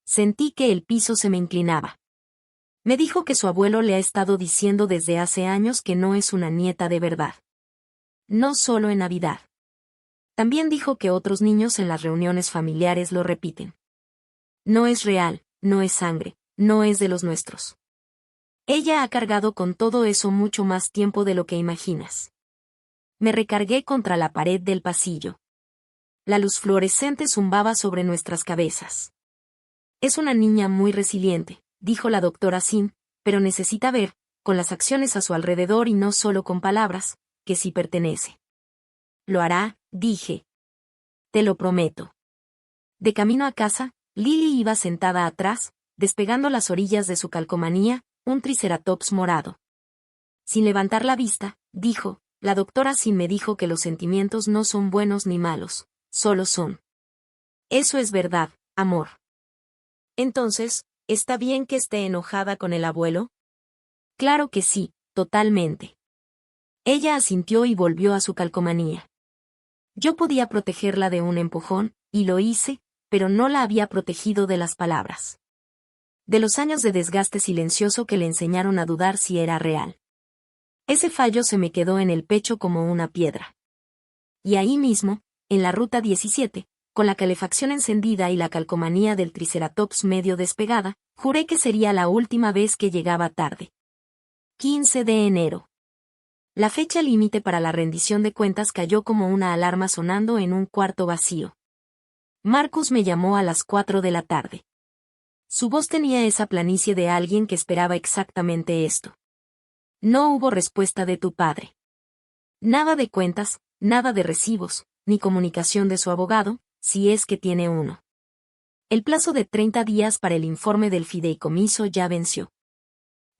Sentí que el piso se me inclinaba. Me dijo que su abuelo le ha estado diciendo desde hace años que no es una nieta de verdad. No solo en Navidad. También dijo que otros niños en las reuniones familiares lo repiten. No es real, no es sangre, no es de los nuestros. Ella ha cargado con todo eso mucho más tiempo de lo que imaginas. Me recargué contra la pared del pasillo. La luz fluorescente zumbaba sobre nuestras cabezas. Es una niña muy resiliente, dijo la doctora Singh, pero necesita ver, con las acciones a su alrededor y no solo con palabras, que sí pertenece. Lo hará, dije. Te lo prometo. De camino a casa, Lily iba sentada atrás, despegando las orillas de su calcomanía, un triceratops morado. Sin levantar la vista, dijo, la doctora Singh me dijo que los sentimientos no son buenos ni malos, solo son. Eso es verdad, amor. Entonces, ¿está bien que esté enojada con el abuelo? Claro que sí, totalmente. Ella asintió y volvió a su calcomanía. Yo podía protegerla de un empujón, y lo hice, pero no la había protegido de las palabras. De los años de desgaste silencioso que le enseñaron a dudar si era real. Ese fallo se me quedó en el pecho como una piedra. Y ahí mismo, en la ruta 17, con la calefacción encendida y la calcomanía del triceratops medio despegada, juré que sería la última vez que llegaba tarde. 15 de enero. La fecha límite para la rendición de cuentas cayó como una alarma sonando en un cuarto vacío. Marcus me llamó a las 4 de la tarde. Su voz tenía esa planicie de alguien que esperaba exactamente esto. No hubo respuesta de tu padre. Nada de cuentas, nada de recibos, ni comunicación de su abogado, si es que tiene uno. El plazo de 30 días para el informe del fideicomiso ya venció.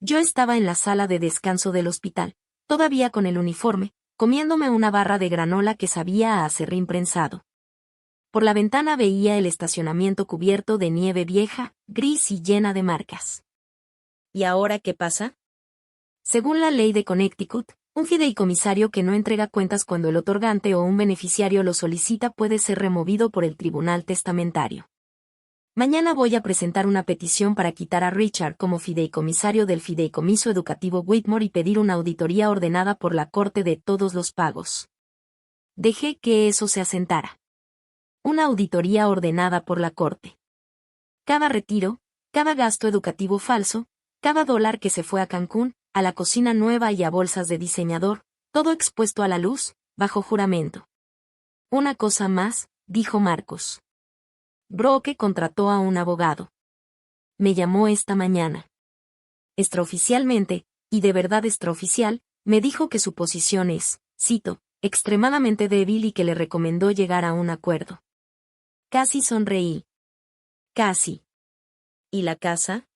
Yo estaba en la sala de descanso del hospital, todavía con el uniforme, comiéndome una barra de granola que sabía a aserrín prensado. Por la ventana veía el estacionamiento cubierto de nieve vieja, gris y llena de marcas. ¿Y ahora qué pasa? Según la ley de Connecticut, un fideicomisario que no entrega cuentas cuando el otorgante o un beneficiario lo solicita puede ser removido por el tribunal testamentario. Mañana voy a presentar una petición para quitar a Richard como fideicomisario del Fideicomiso Educativo Whitmore y pedir una auditoría ordenada por la Corte de todos los pagos. Dejé que eso se asentara. Una auditoría ordenada por la Corte. Cada retiro, cada gasto educativo falso, cada dólar que se fue a Cancún, a la cocina nueva y a bolsas de diseñador, todo expuesto a la luz, bajo juramento. Una cosa más, dijo Marcos. Brooke contrató a un abogado. Me llamó esta mañana. Extraoficialmente, y de verdad extraoficial, me dijo que su posición es, cito, extremadamente débil y que le recomendó llegar a un acuerdo. Casi sonreí. Casi. ¿Y la casa?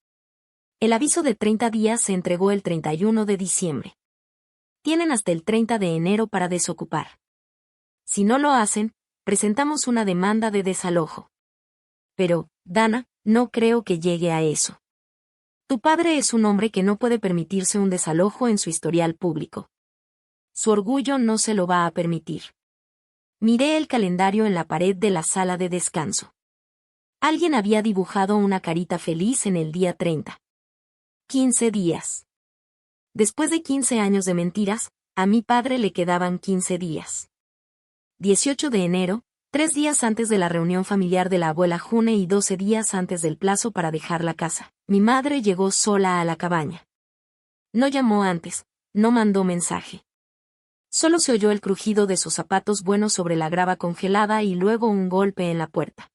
El aviso de 30 días se entregó el 31 de diciembre. Tienen hasta el 30 de enero para desocupar. Si no lo hacen, presentamos una demanda de desalojo. Pero, Dana, no creo que llegue a eso. Tu padre es un hombre que no puede permitirse un desalojo en su historial público. Su orgullo no se lo va a permitir. Miré el calendario en la pared de la sala de descanso. Alguien había dibujado una carita feliz en el día 30. 15 días. Después de 15 años de mentiras, a mi padre le quedaban 15 días. 18 de enero, 3 días antes de la reunión familiar de la abuela June y 12 días antes del plazo para dejar la casa, mi madre llegó sola a la cabaña. No llamó antes, no mandó mensaje. Solo se oyó el crujido de sus zapatos buenos sobre la grava congelada y luego un golpe en la puerta.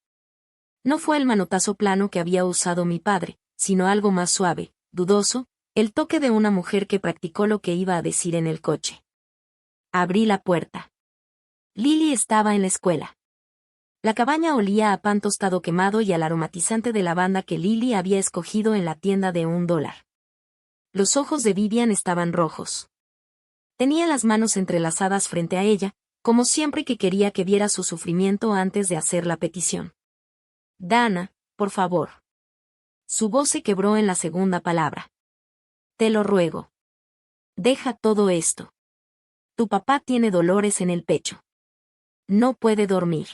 No fue el manotazo plano que había usado mi padre, sino algo más suave, dudoso, el toque de una mujer que practicó lo que iba a decir en el coche. Abrí la puerta. Lily estaba en la escuela. La cabaña olía a pan tostado quemado y al aromatizante de lavanda que Lily había escogido en la tienda de $1. Los ojos de Vivian estaban rojos. Tenía las manos entrelazadas frente a ella, como siempre que quería que viera su sufrimiento antes de hacer la petición. Dana, por favor. Su voz se quebró en la segunda palabra. Te lo ruego. Deja todo esto. Tu papá tiene dolores en el pecho. No puede dormir.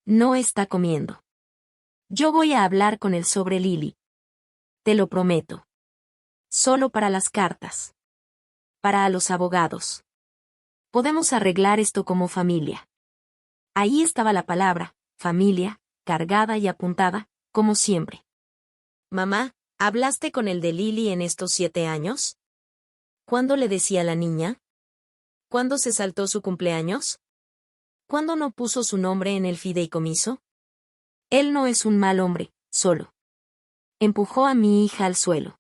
No está comiendo. Yo voy a hablar con él sobre Lily. Te lo prometo. Solo para las cartas. Para los abogados. Podemos arreglar esto como familia. Ahí estaba la palabra, familia, cargada y apuntada, como siempre. Mamá, ¿hablaste con el de Lily en estos 7 años? ¿Cuándo le decía a la niña? ¿Cuándo se saltó su cumpleaños? ¿Cuándo no puso su nombre en el fideicomiso? Él no es un mal hombre, solo. Empujó a mi hija al suelo.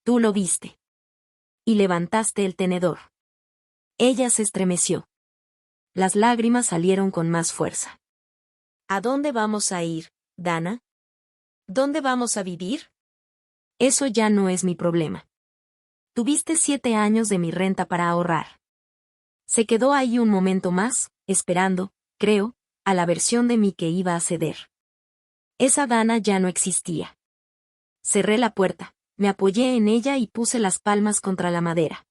Tú lo viste. Y levantaste el tenedor. Ella se estremeció. Las lágrimas salieron con más fuerza. ¿A dónde vamos a ir, Dana? ¿Dónde vamos a vivir? Eso ya no es mi problema. Tuviste 7 años de mi renta para ahorrar. Se quedó ahí un momento más, esperando, creo, a la versión de mí que iba a ceder. Esa Dana ya no existía. Cerré la puerta, me apoyé en ella y puse las palmas contra la madera.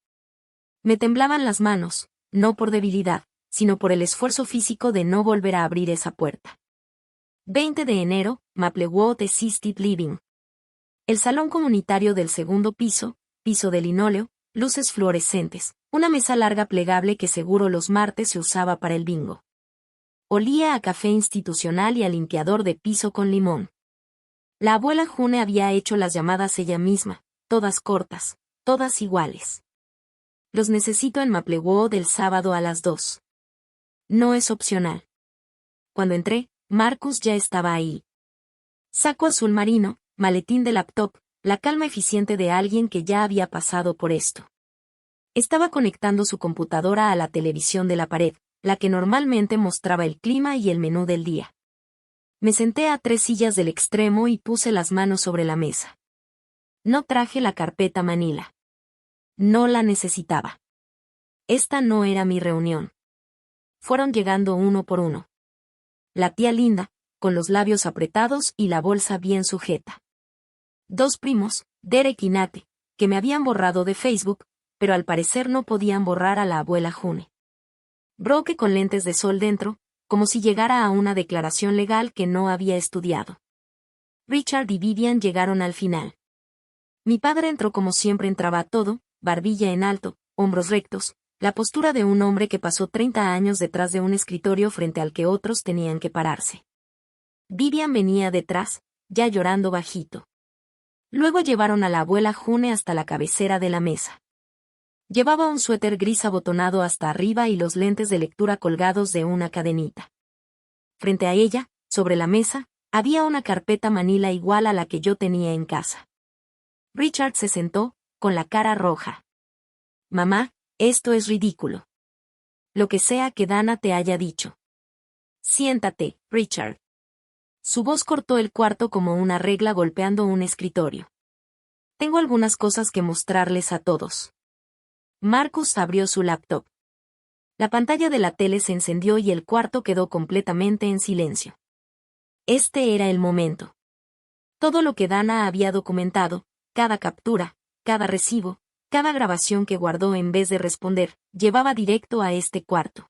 Me temblaban las manos, no por debilidad, sino por el esfuerzo físico de no volver a abrir esa puerta. 20 de enero, Maplewood Assisted Living. El salón comunitario del segundo piso, piso de linóleo, luces fluorescentes, una mesa larga plegable que seguro los martes se usaba para el bingo. Olía a café institucional y a limpiador de piso con limón. La abuela June había hecho las llamadas ella misma, todas cortas, todas iguales. Los necesito en Maplewood el sábado a las 2. No es opcional. Cuando entré, Marcus ya estaba ahí. Saco azul marino, maletín de laptop, la calma eficiente de alguien que ya había pasado por esto. Estaba conectando su computadora a la televisión de la pared, la que normalmente mostraba el clima y el menú del día. Me senté a 3 sillas del extremo y puse las manos sobre la mesa. No traje la carpeta Manila. No la necesitaba. Esta no era mi reunión. Fueron llegando uno por uno. La tía Linda, con los labios apretados y la bolsa bien sujeta. 2 primos, Derek y Nate, que me habían borrado de Facebook, pero al parecer no podían borrar a la abuela June. Brooke con lentes de sol dentro, como si llegara a una declaración legal que no había estudiado. Richard y Vivian llegaron al final. Mi padre entró como siempre entraba a todo, barbilla en alto, hombros rectos, la postura de un hombre que pasó 30 años detrás de un escritorio frente al que otros tenían que pararse. Vivian venía detrás, ya llorando bajito. Luego llevaron a la abuela June hasta la cabecera de la mesa. Llevaba un suéter gris abotonado hasta arriba y los lentes de lectura colgados de una cadenita. Frente a ella, sobre la mesa, había una carpeta Manila igual a la que yo tenía en casa. Richard se sentó, con la cara roja. Mamá, esto es ridículo. Lo que sea que Dana te haya dicho. Siéntate, Richard. Su voz cortó el cuarto como una regla golpeando un escritorio. Tengo algunas cosas que mostrarles a todos. Marcus abrió su laptop. La pantalla de la tele se encendió y el cuarto quedó completamente en silencio. Este era el momento. Todo lo que Dana había documentado, cada captura, cada recibo, cada grabación que guardó en vez de responder, llevaba directo a este cuarto.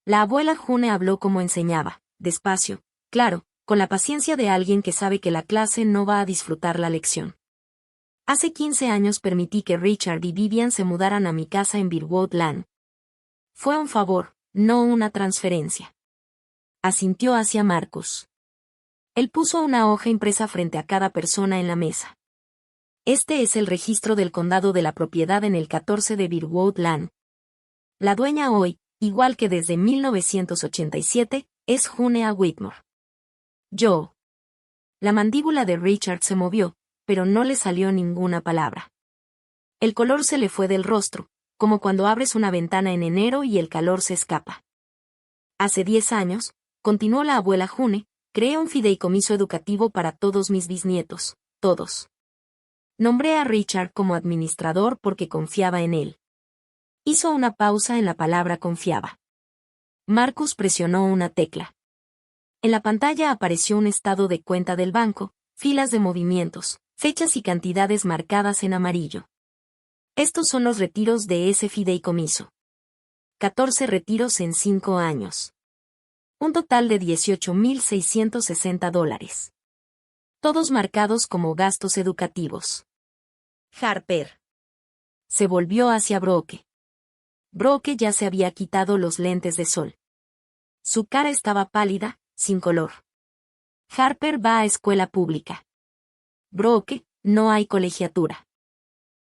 La abuela June habló como enseñaba, despacio, claro, con la paciencia de alguien que sabe que la clase no va a disfrutar la lección. Hace 15 años permití que Richard y Vivian se mudaran a mi casa en Birwood Land. Fue un favor, no una transferencia. asintió hacia Marcus. Él puso una hoja impresa frente a cada persona en la mesa. Este es el registro del condado de la propiedad en el 14 de Birwood Land. La dueña hoy, igual que desde 1987, es Junea Whitmore. Yo. La mandíbula de Richard se movió, pero no le salió ninguna palabra. El color se le fue del rostro, como cuando abres una ventana en enero y el calor se escapa. Hace 10 años, continuó la abuela June, creé un fideicomiso educativo para todos mis bisnietos, todos. Nombré a Richard como administrador porque confiaba en él. Hizo una pausa en la palabra confiaba. Marcus presionó una tecla. En la pantalla apareció un estado de cuenta del banco, filas de movimientos, fechas y cantidades marcadas en amarillo. Estos son los retiros de ese fideicomiso. 14 retiros en 5 años. Un total de $18,660. Todos marcados como gastos educativos. Harper. Se volvió hacia Brooke. Brooke ya se había quitado los lentes de sol. Su cara estaba pálida, sin color. Harper va a escuela pública. Brooke, no hay colegiatura.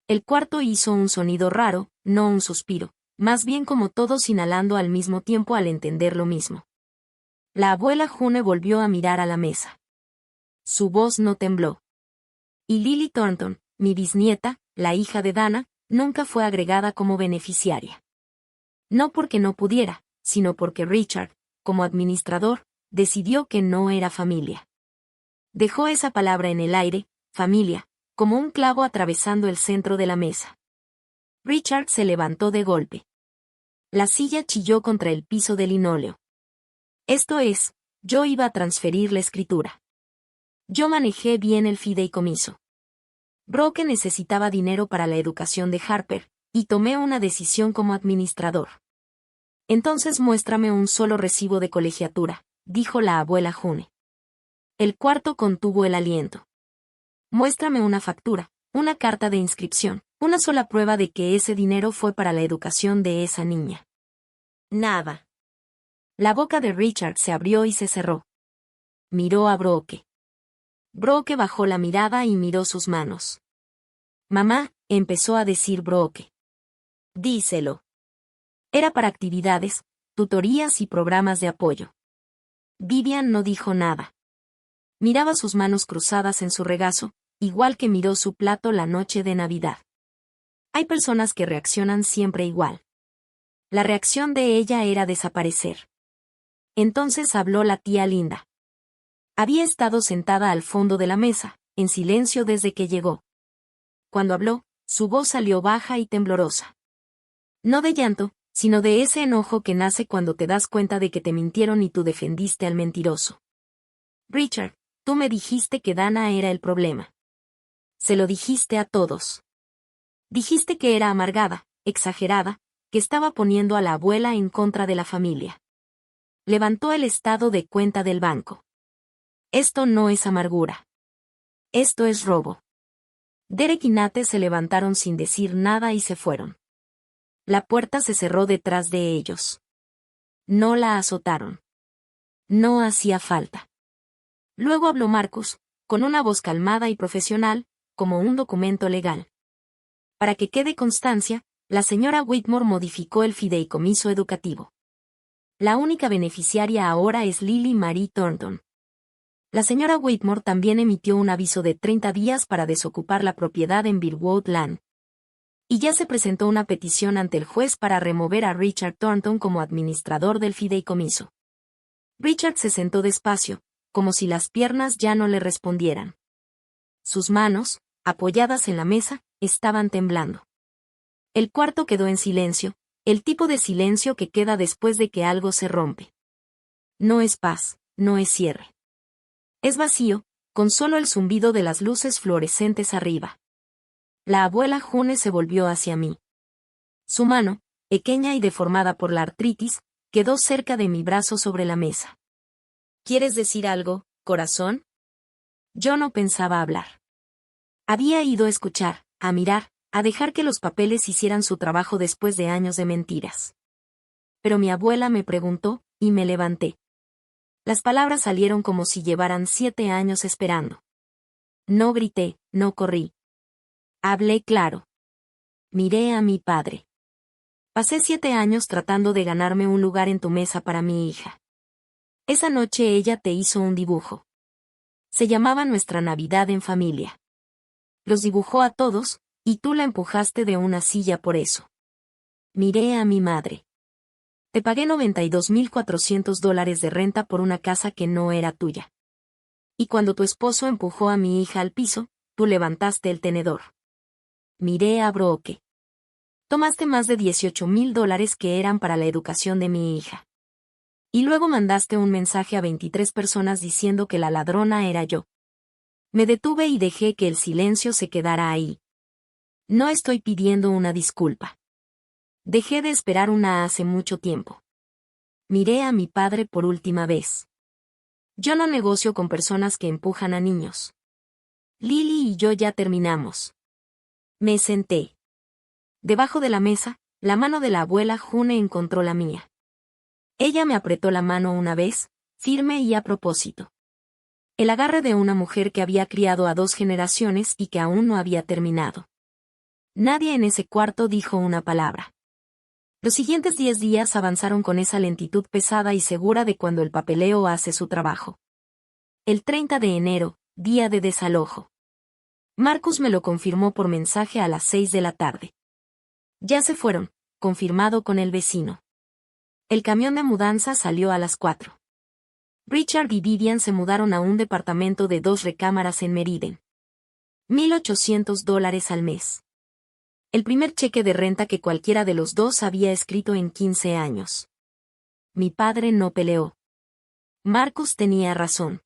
El cuarto hizo un sonido raro, no un suspiro, más bien como todos inhalando al mismo tiempo al entender lo mismo. La abuela June volvió a mirar a la mesa. Su voz no tembló. Y Lily Thornton, mi bisnieta, la hija de Dana, nunca fue agregada como beneficiaria. No porque no pudiera, sino porque Richard, como administrador, decidió que no era familia. Dejó esa palabra en el aire, familia, como un clavo atravesando el centro de la mesa. Richard se levantó de golpe. La silla chilló contra el piso de linóleo. Esto es, yo iba a transferir la escritura. Yo manejé bien el fideicomiso. Brooke necesitaba dinero para la educación de Harper, y tomé una decisión como administrador. Entonces muéstrame un solo recibo de colegiatura, dijo la abuela June. El cuarto contuvo el aliento. Muéstrame una factura, una carta de inscripción, una sola prueba de que ese dinero fue para la educación de esa niña. Nada. La boca de Richard se abrió y se cerró. Miró a Brooke. Brooke bajó la mirada y miró sus manos. Mamá, empezó a decir Brooke. Díselo. Era para actividades, tutorías y programas de apoyo. Vivian no dijo nada. Miraba sus manos cruzadas en su regazo, igual que miró su plato la noche de Navidad. Hay personas que reaccionan siempre igual. La reacción de ella era desaparecer. Entonces habló la tía Linda. Había estado sentada al fondo de la mesa, en silencio desde que llegó. Cuando habló, su voz salió baja y temblorosa. No de llanto, sino de ese enojo que nace cuando te das cuenta de que te mintieron y tú defendiste al mentiroso. Richard, tú me dijiste que Dana era el problema. Se lo dijiste a todos. Dijiste que era amargada, exagerada, que estaba poniendo a la abuela en contra de la familia. Levantó el estado de cuenta del banco. Esto no es amargura. Esto es robo. Derek y Nate se levantaron sin decir nada y se fueron. La puerta se cerró detrás de ellos. No la azotaron. No hacía falta. Luego habló Marcus, con una voz calmada y profesional, como un documento legal. Para que quede constancia, la señora Whitmore modificó el fideicomiso educativo. La única beneficiaria ahora es Lily Marie Thornton. La señora Whitmore también emitió un aviso de 30 días para desocupar la propiedad en Birwood Land. Y ya se presentó una petición ante el juez para remover a Richard Thornton como administrador del fideicomiso. Richard se sentó despacio, como si las piernas ya no le respondieran. Sus manos, apoyadas en la mesa, estaban temblando. El cuarto quedó en silencio, el tipo de silencio que queda después de que algo se rompe. No es paz, no es cierre. Es vacío, con solo el zumbido de las luces fluorescentes arriba. La abuela June se volvió hacia mí. Su mano, pequeña y deformada por la artritis, quedó cerca de mi brazo sobre la mesa. ¿Quieres decir algo, corazón? Yo no pensaba hablar. Había ido a escuchar, a mirar, a dejar que los papeles hicieran su trabajo después de años de mentiras. Pero mi abuela me preguntó, y me levanté. Las palabras salieron como si llevaran 7 años esperando. No grité, no corrí. Hablé claro. Miré a mi padre. Pasé 7 años tratando de ganarme un lugar en tu mesa para mi hija. Esa noche ella te hizo un dibujo. Se llamaba Nuestra Navidad en Familia. Los dibujó a todos, y tú la empujaste de una silla por eso. Miré a mi madre. Te pagué $92,400 de renta por una casa que no era tuya. Y cuando tu esposo empujó a mi hija al piso, tú levantaste el tenedor. Miré a Brooke. Tomaste más de $18,000 que eran para la educación de mi hija. Y luego mandaste un mensaje a 23 personas diciendo que la ladrona era yo. Me detuve y dejé que el silencio se quedara ahí. No estoy pidiendo una disculpa. Dejé de esperar una hace mucho tiempo. Miré a mi padre por última vez. Yo no negocio con personas que empujan a niños. Lily y yo ya terminamos. Me senté. Debajo de la mesa, la mano de la abuela June encontró la mía. Ella me apretó la mano una vez, firme y a propósito. El agarre de una mujer que había criado a 2 generaciones y que aún no había terminado. Nadie en ese cuarto dijo una palabra. Los siguientes 10 días avanzaron con esa lentitud pesada y segura de cuando el papeleo hace su trabajo. El 30 de enero, día de desalojo. Marcus me lo confirmó por mensaje a las 6 de la tarde. Ya se fueron, confirmado con el vecino. El camión de mudanza salió a las 4. Richard y Vivian se mudaron a un departamento de 2 recámaras en Meriden. $1,800 al mes. El primer cheque de renta que cualquiera de los dos había escrito en 15 años. Mi padre no peleó. Marcus tenía razón.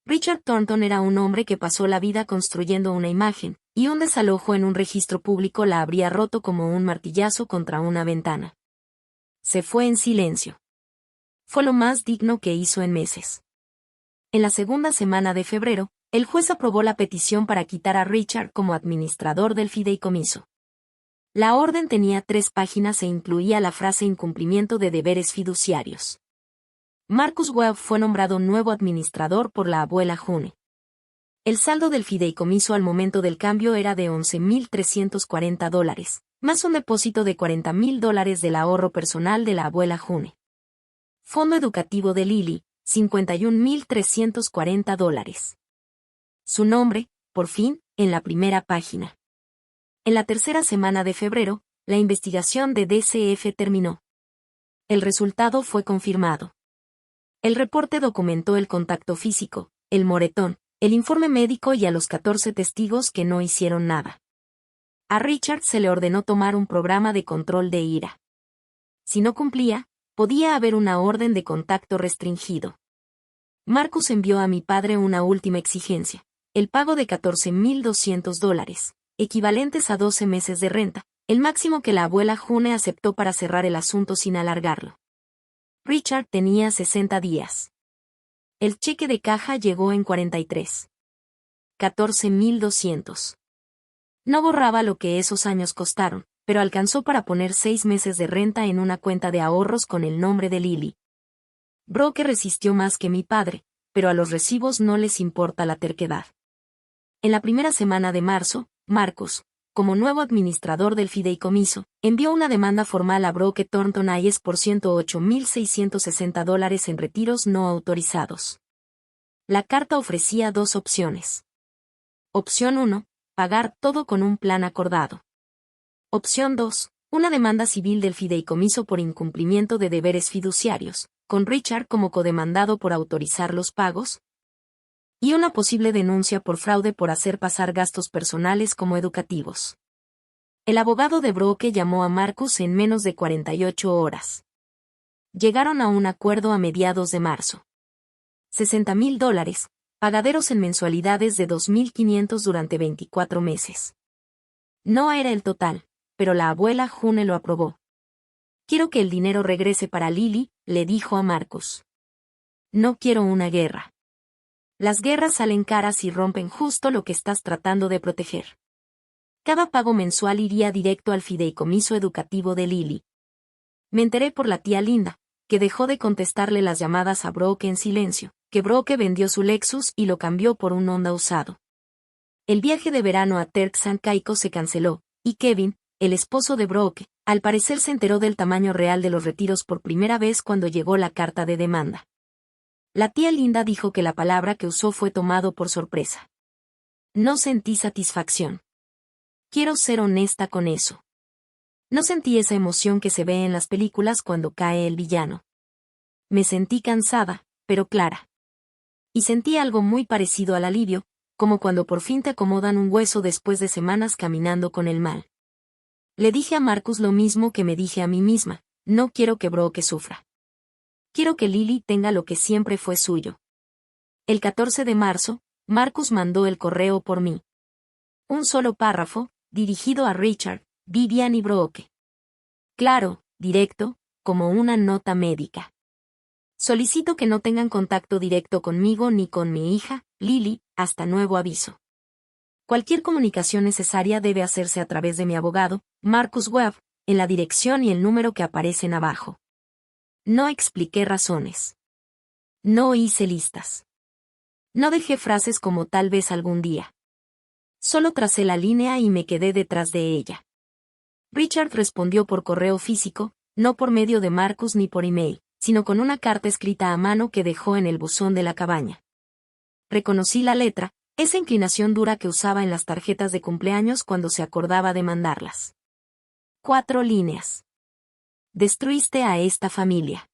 Richard Thornton era un hombre que pasó la vida construyendo una imagen, y un desalojo en un registro público la habría roto como un martillazo contra una ventana. Se fue en silencio. Fue lo más digno que hizo en meses. En la segunda semana de febrero, el juez aprobó la petición para quitar a Richard como administrador del fideicomiso. La orden tenía 3 páginas e incluía la frase incumplimiento de deberes fiduciarios. Marcus Webb fue nombrado nuevo administrador por la abuela June. El saldo del fideicomiso al momento del cambio era de $11,340, más un depósito de $40,000 del ahorro personal de la abuela June. Fondo educativo de Lily, $51,340. Su nombre, por fin, en la primera página. En la tercera semana de febrero, la investigación de DCF terminó. El resultado fue confirmado. El reporte documentó el contacto físico, el moretón, el informe médico y a los 14 testigos que no hicieron nada. A Richard se le ordenó tomar un programa de control de ira. Si no cumplía, podía haber una orden de contacto restringido. Marcus envió a mi padre una última exigencia, el pago de $14,200. Equivalentes a 12 meses de renta, el máximo que la abuela June aceptó para cerrar el asunto sin alargarlo. Richard tenía 60 días. El cheque de caja llegó en 43. 14,200. No borraba lo que esos años costaron, pero alcanzó para poner 6 meses de renta en una cuenta de ahorros con el nombre de Lily. Brooke resistió más que mi padre, pero a los recibos no les importa la terquedad. En la primera semana de marzo, Marcus, como nuevo administrador del fideicomiso, envió una demanda formal a Brooke Thornton Hayes por $108,660 en retiros no autorizados. La carta ofrecía 2 opciones. Opción 1, pagar todo con un plan acordado. Opción 2, una demanda civil del fideicomiso por incumplimiento de deberes fiduciarios, con Richard como codemandado por autorizar los pagos, y una posible denuncia por fraude por hacer pasar gastos personales como educativos. El abogado de Brooke llamó a Marcus en menos de 48 horas. Llegaron a un acuerdo a mediados de marzo. $60,000, pagaderos en mensualidades de $2,500 durante 24 meses. No era el total, pero la abuela June lo aprobó. Quiero que el dinero regrese para Lily, le dijo a Marcus. No quiero una guerra. Las guerras salen caras y rompen justo lo que estás tratando de proteger. Cada pago mensual iría directo al fideicomiso educativo de Lily. Me enteré por la tía Linda, que dejó de contestarle las llamadas a Brooke en silencio, que Brooke vendió su Lexus y lo cambió por un Honda usado. El viaje de verano a Turks and Caicos se canceló, y Kevin, el esposo de Brooke, al parecer se enteró del tamaño real de los retiros por primera vez cuando llegó la carta de demanda. La tía Linda dijo que la palabra que usó fue tomado por sorpresa. No sentí satisfacción. Quiero ser honesta con eso. No sentí esa emoción que se ve en las películas cuando cae el villano. Me sentí cansada, pero clara. Y sentí algo muy parecido al alivio, como cuando por fin te acomodan un hueso después de semanas caminando con el mal. Le dije a Marcus lo mismo que me dije a mí misma, no quiero que Brooke sufra. Quiero que Lily tenga lo que siempre fue suyo. El 14 de marzo, Marcus mandó el correo por mí. Un solo párrafo, dirigido a Richard, Vivian y Brooke. Claro, directo, como una nota médica. Solicito que no tengan contacto directo conmigo ni con mi hija, Lily, hasta nuevo aviso. Cualquier comunicación necesaria debe hacerse a través de mi abogado, Marcus Webb, en la dirección y el número que aparecen abajo. No expliqué razones. No hice listas. No dejé frases como tal vez algún día. Solo tracé la línea y me quedé detrás de ella. Richard respondió por correo físico, no por medio de Marcus ni por email, sino con una carta escrita a mano que dejó en el buzón de la cabaña. Reconocí la letra, esa inclinación dura que usaba en las tarjetas de cumpleaños cuando se acordaba de mandarlas. 4 líneas. Destruiste a esta familia.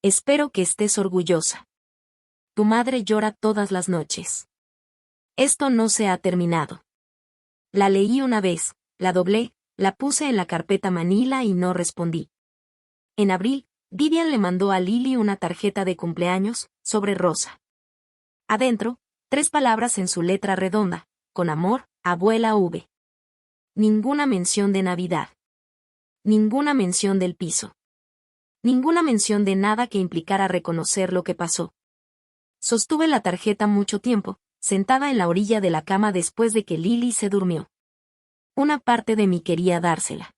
Espero que estés orgullosa. Tu madre llora todas las noches. Esto no se ha terminado. La leí una vez, la doblé, la puse en la carpeta Manila y no respondí. En abril, Vivian le mandó a Lily una tarjeta de cumpleaños, sobre rosa. Adentro, 3 palabras en su letra redonda, con amor, abuela V. Ninguna mención de Navidad. Ninguna mención del piso. Ninguna mención de nada que implicara reconocer lo que pasó. Sostuve la tarjeta mucho tiempo, sentada en la orilla de la cama después de que Lily se durmió. Una parte de mí quería dársela.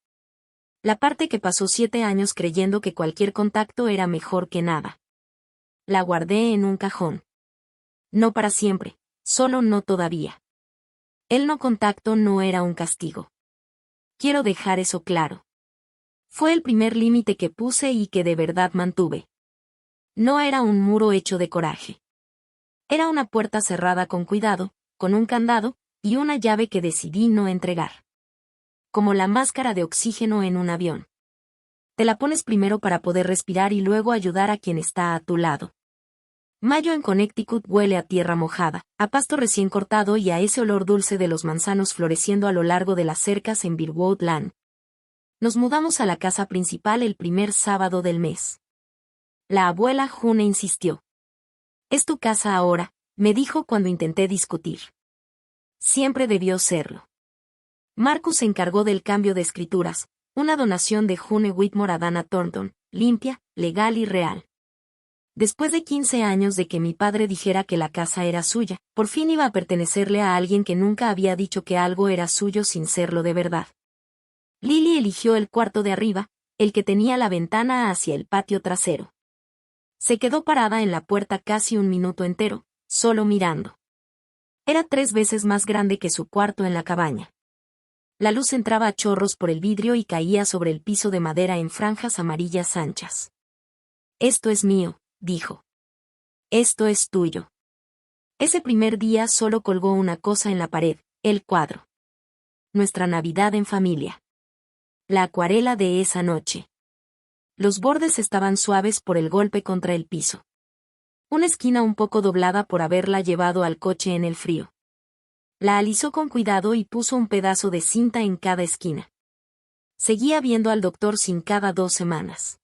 La parte que pasó 7 años creyendo que cualquier contacto era mejor que nada. La guardé en un cajón. No para siempre, solo no todavía. El no contacto no era un castigo. Quiero dejar eso claro. Fue el primer límite que puse y que de verdad mantuve. No era un muro hecho de coraje. Era una puerta cerrada con cuidado, con un candado, y una llave que decidí no entregar. Como la máscara de oxígeno en un avión. Te la pones primero para poder respirar y luego ayudar a quien está a tu lado. Mayo en Connecticut huele a tierra mojada, a pasto recién cortado y a ese olor dulce de los manzanos floreciendo a lo largo de las cercas en Billwood Land. Nos mudamos a la casa principal el primer sábado del mes. La abuela June insistió. «Es tu casa ahora», me dijo cuando intenté discutir. Siempre debió serlo. Marcus se encargó del cambio de escrituras, una donación de June Whitmore a Dana Thornton, limpia, legal y real. Después de 15 años de que mi padre dijera que la casa era suya, por fin iba a pertenecerle a alguien que nunca había dicho que algo era suyo sin serlo de verdad. Lily eligió el cuarto de arriba, el que tenía la ventana hacia el patio trasero. Se quedó parada en la puerta casi un minuto entero, solo mirando. Era 3 veces más grande que su cuarto en la cabaña. La luz entraba a chorros por el vidrio y caía sobre el piso de madera en franjas amarillas anchas. «Esto es mío», dijo. «Esto es tuyo». Ese primer día solo colgó una cosa en la pared, el cuadro. Nuestra Navidad en familia. La acuarela de esa noche. Los bordes estaban suaves por el golpe contra el piso. Una esquina un poco doblada por haberla llevado al coche en el frío. La alisó con cuidado y puso un pedazo de cinta en cada esquina. Seguía viendo al doctor sin cada 2 semanas.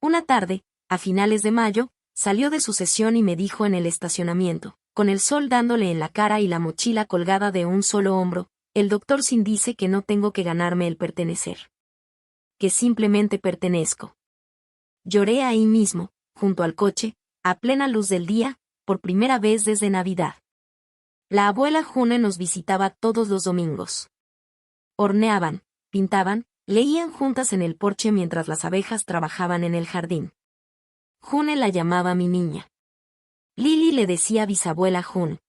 Una tarde, a finales de mayo, salió de su sesión y me dijo en el estacionamiento, con el sol dándole en la cara y la mochila colgada de un solo hombro, el doctor Sin dice que no tengo que ganarme el pertenecer. Que simplemente pertenezco. Lloré ahí mismo, junto al coche, a plena luz del día, por primera vez desde Navidad. La abuela June nos visitaba todos los domingos. Horneaban, pintaban, leían juntas en el porche mientras las abejas trabajaban en el jardín. June la llamaba mi niña. Lily le decía bisabuela June.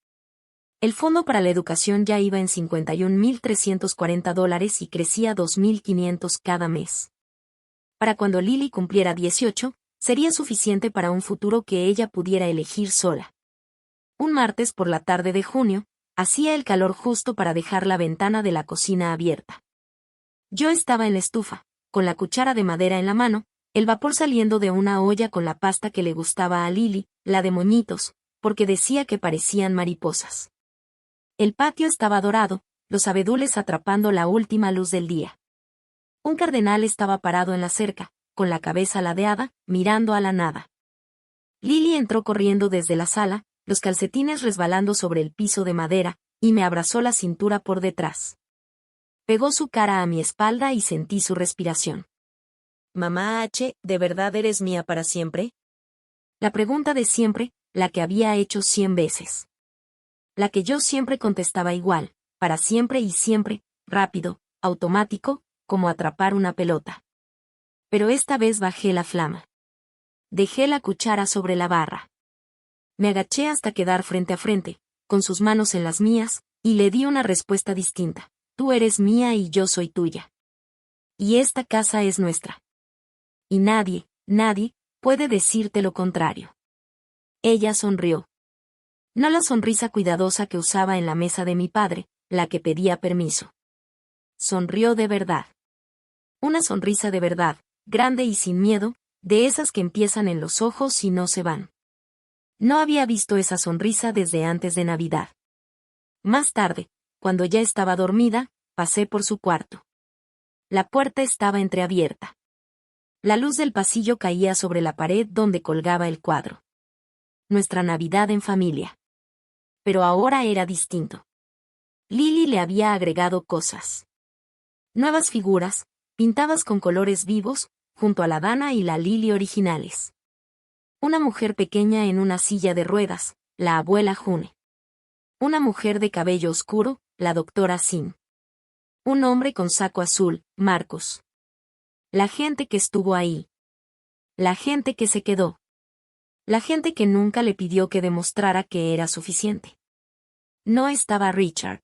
El fondo para la educación ya iba en $51,340 y crecía $2,500 cada mes. Para cuando Lily cumpliera 18, sería suficiente para un futuro que ella pudiera elegir sola. Un martes por la tarde de junio, hacía el calor justo para dejar la ventana de la cocina abierta. Yo estaba en la estufa, con la cuchara de madera en la mano, el vapor saliendo de una olla con la pasta que le gustaba a Lily, la de moñitos, porque decía que parecían mariposas. El patio estaba dorado, los abedules atrapando la última luz del día. Un cardenal estaba parado en la cerca, con la cabeza ladeada, mirando a la nada. Lily entró corriendo desde la sala, los calcetines resbalando sobre el piso de madera, y me abrazó la cintura por detrás. Pegó su cara a mi espalda y sentí su respiración. «Mamá H, ¿de verdad eres mía para siempre?» La pregunta de siempre, la que había hecho 100 veces. La que yo siempre contestaba igual, para siempre y siempre, rápido, automático, como atrapar una pelota. Pero esta vez bajé la flama. Dejé la cuchara sobre la barra. Me agaché hasta quedar frente a frente, con sus manos en las mías, y le di una respuesta distinta. Tú eres mía y yo soy tuya. Y esta casa es nuestra. Y nadie, puede decirte lo contrario. Ella sonrió. No la sonrisa cuidadosa que usaba en la mesa de mi padre, la que pedía permiso. Sonrió de verdad. Una sonrisa de verdad, grande y sin miedo, de esas que empiezan en los ojos y no se van. No había visto esa sonrisa desde antes de Navidad. Más tarde, cuando ya estaba dormida, pasé por su cuarto. La puerta estaba entreabierta. La luz del pasillo caía sobre la pared donde colgaba el cuadro. Nuestra Navidad en familia. Pero ahora era distinto. Lily le había agregado cosas. Nuevas figuras, pintadas con colores vivos, junto a la Dana y la Lily originales. Una mujer pequeña en una silla de ruedas, la abuela June. Una mujer de cabello oscuro, la doctora Sim. Un hombre con saco azul, Marcos. La gente que estuvo ahí. La gente que se quedó. La gente que nunca le pidió que demostrara que era suficiente. No estaba Richard.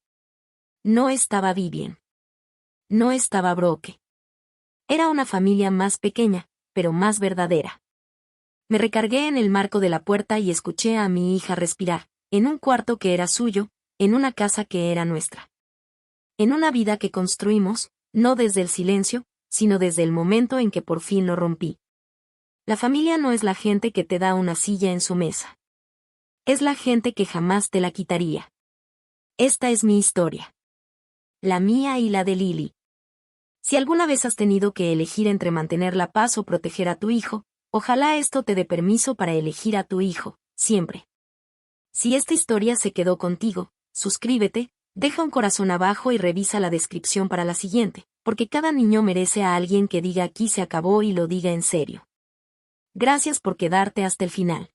No estaba Vivian. No estaba Brooke. Era una familia más pequeña, pero más verdadera. Me recargué en el marco de la puerta y escuché a mi hija respirar, en un cuarto que era suyo, en una casa que era nuestra. En una vida que construimos, no desde el silencio, sino desde el momento en que por fin lo rompí. La familia no es la gente que te da una silla en su mesa. Es la gente que jamás te la quitaría. Esta es mi historia. La mía y la de Lily. Si alguna vez has tenido que elegir entre mantener la paz o proteger a tu hijo, ojalá esto te dé permiso para elegir a tu hijo, siempre. Si esta historia se quedó contigo, suscríbete, deja un corazón abajo y revisa la descripción para la siguiente, porque cada niño merece a alguien que diga aquí se acabó y lo diga en serio. Gracias por quedarte hasta el final.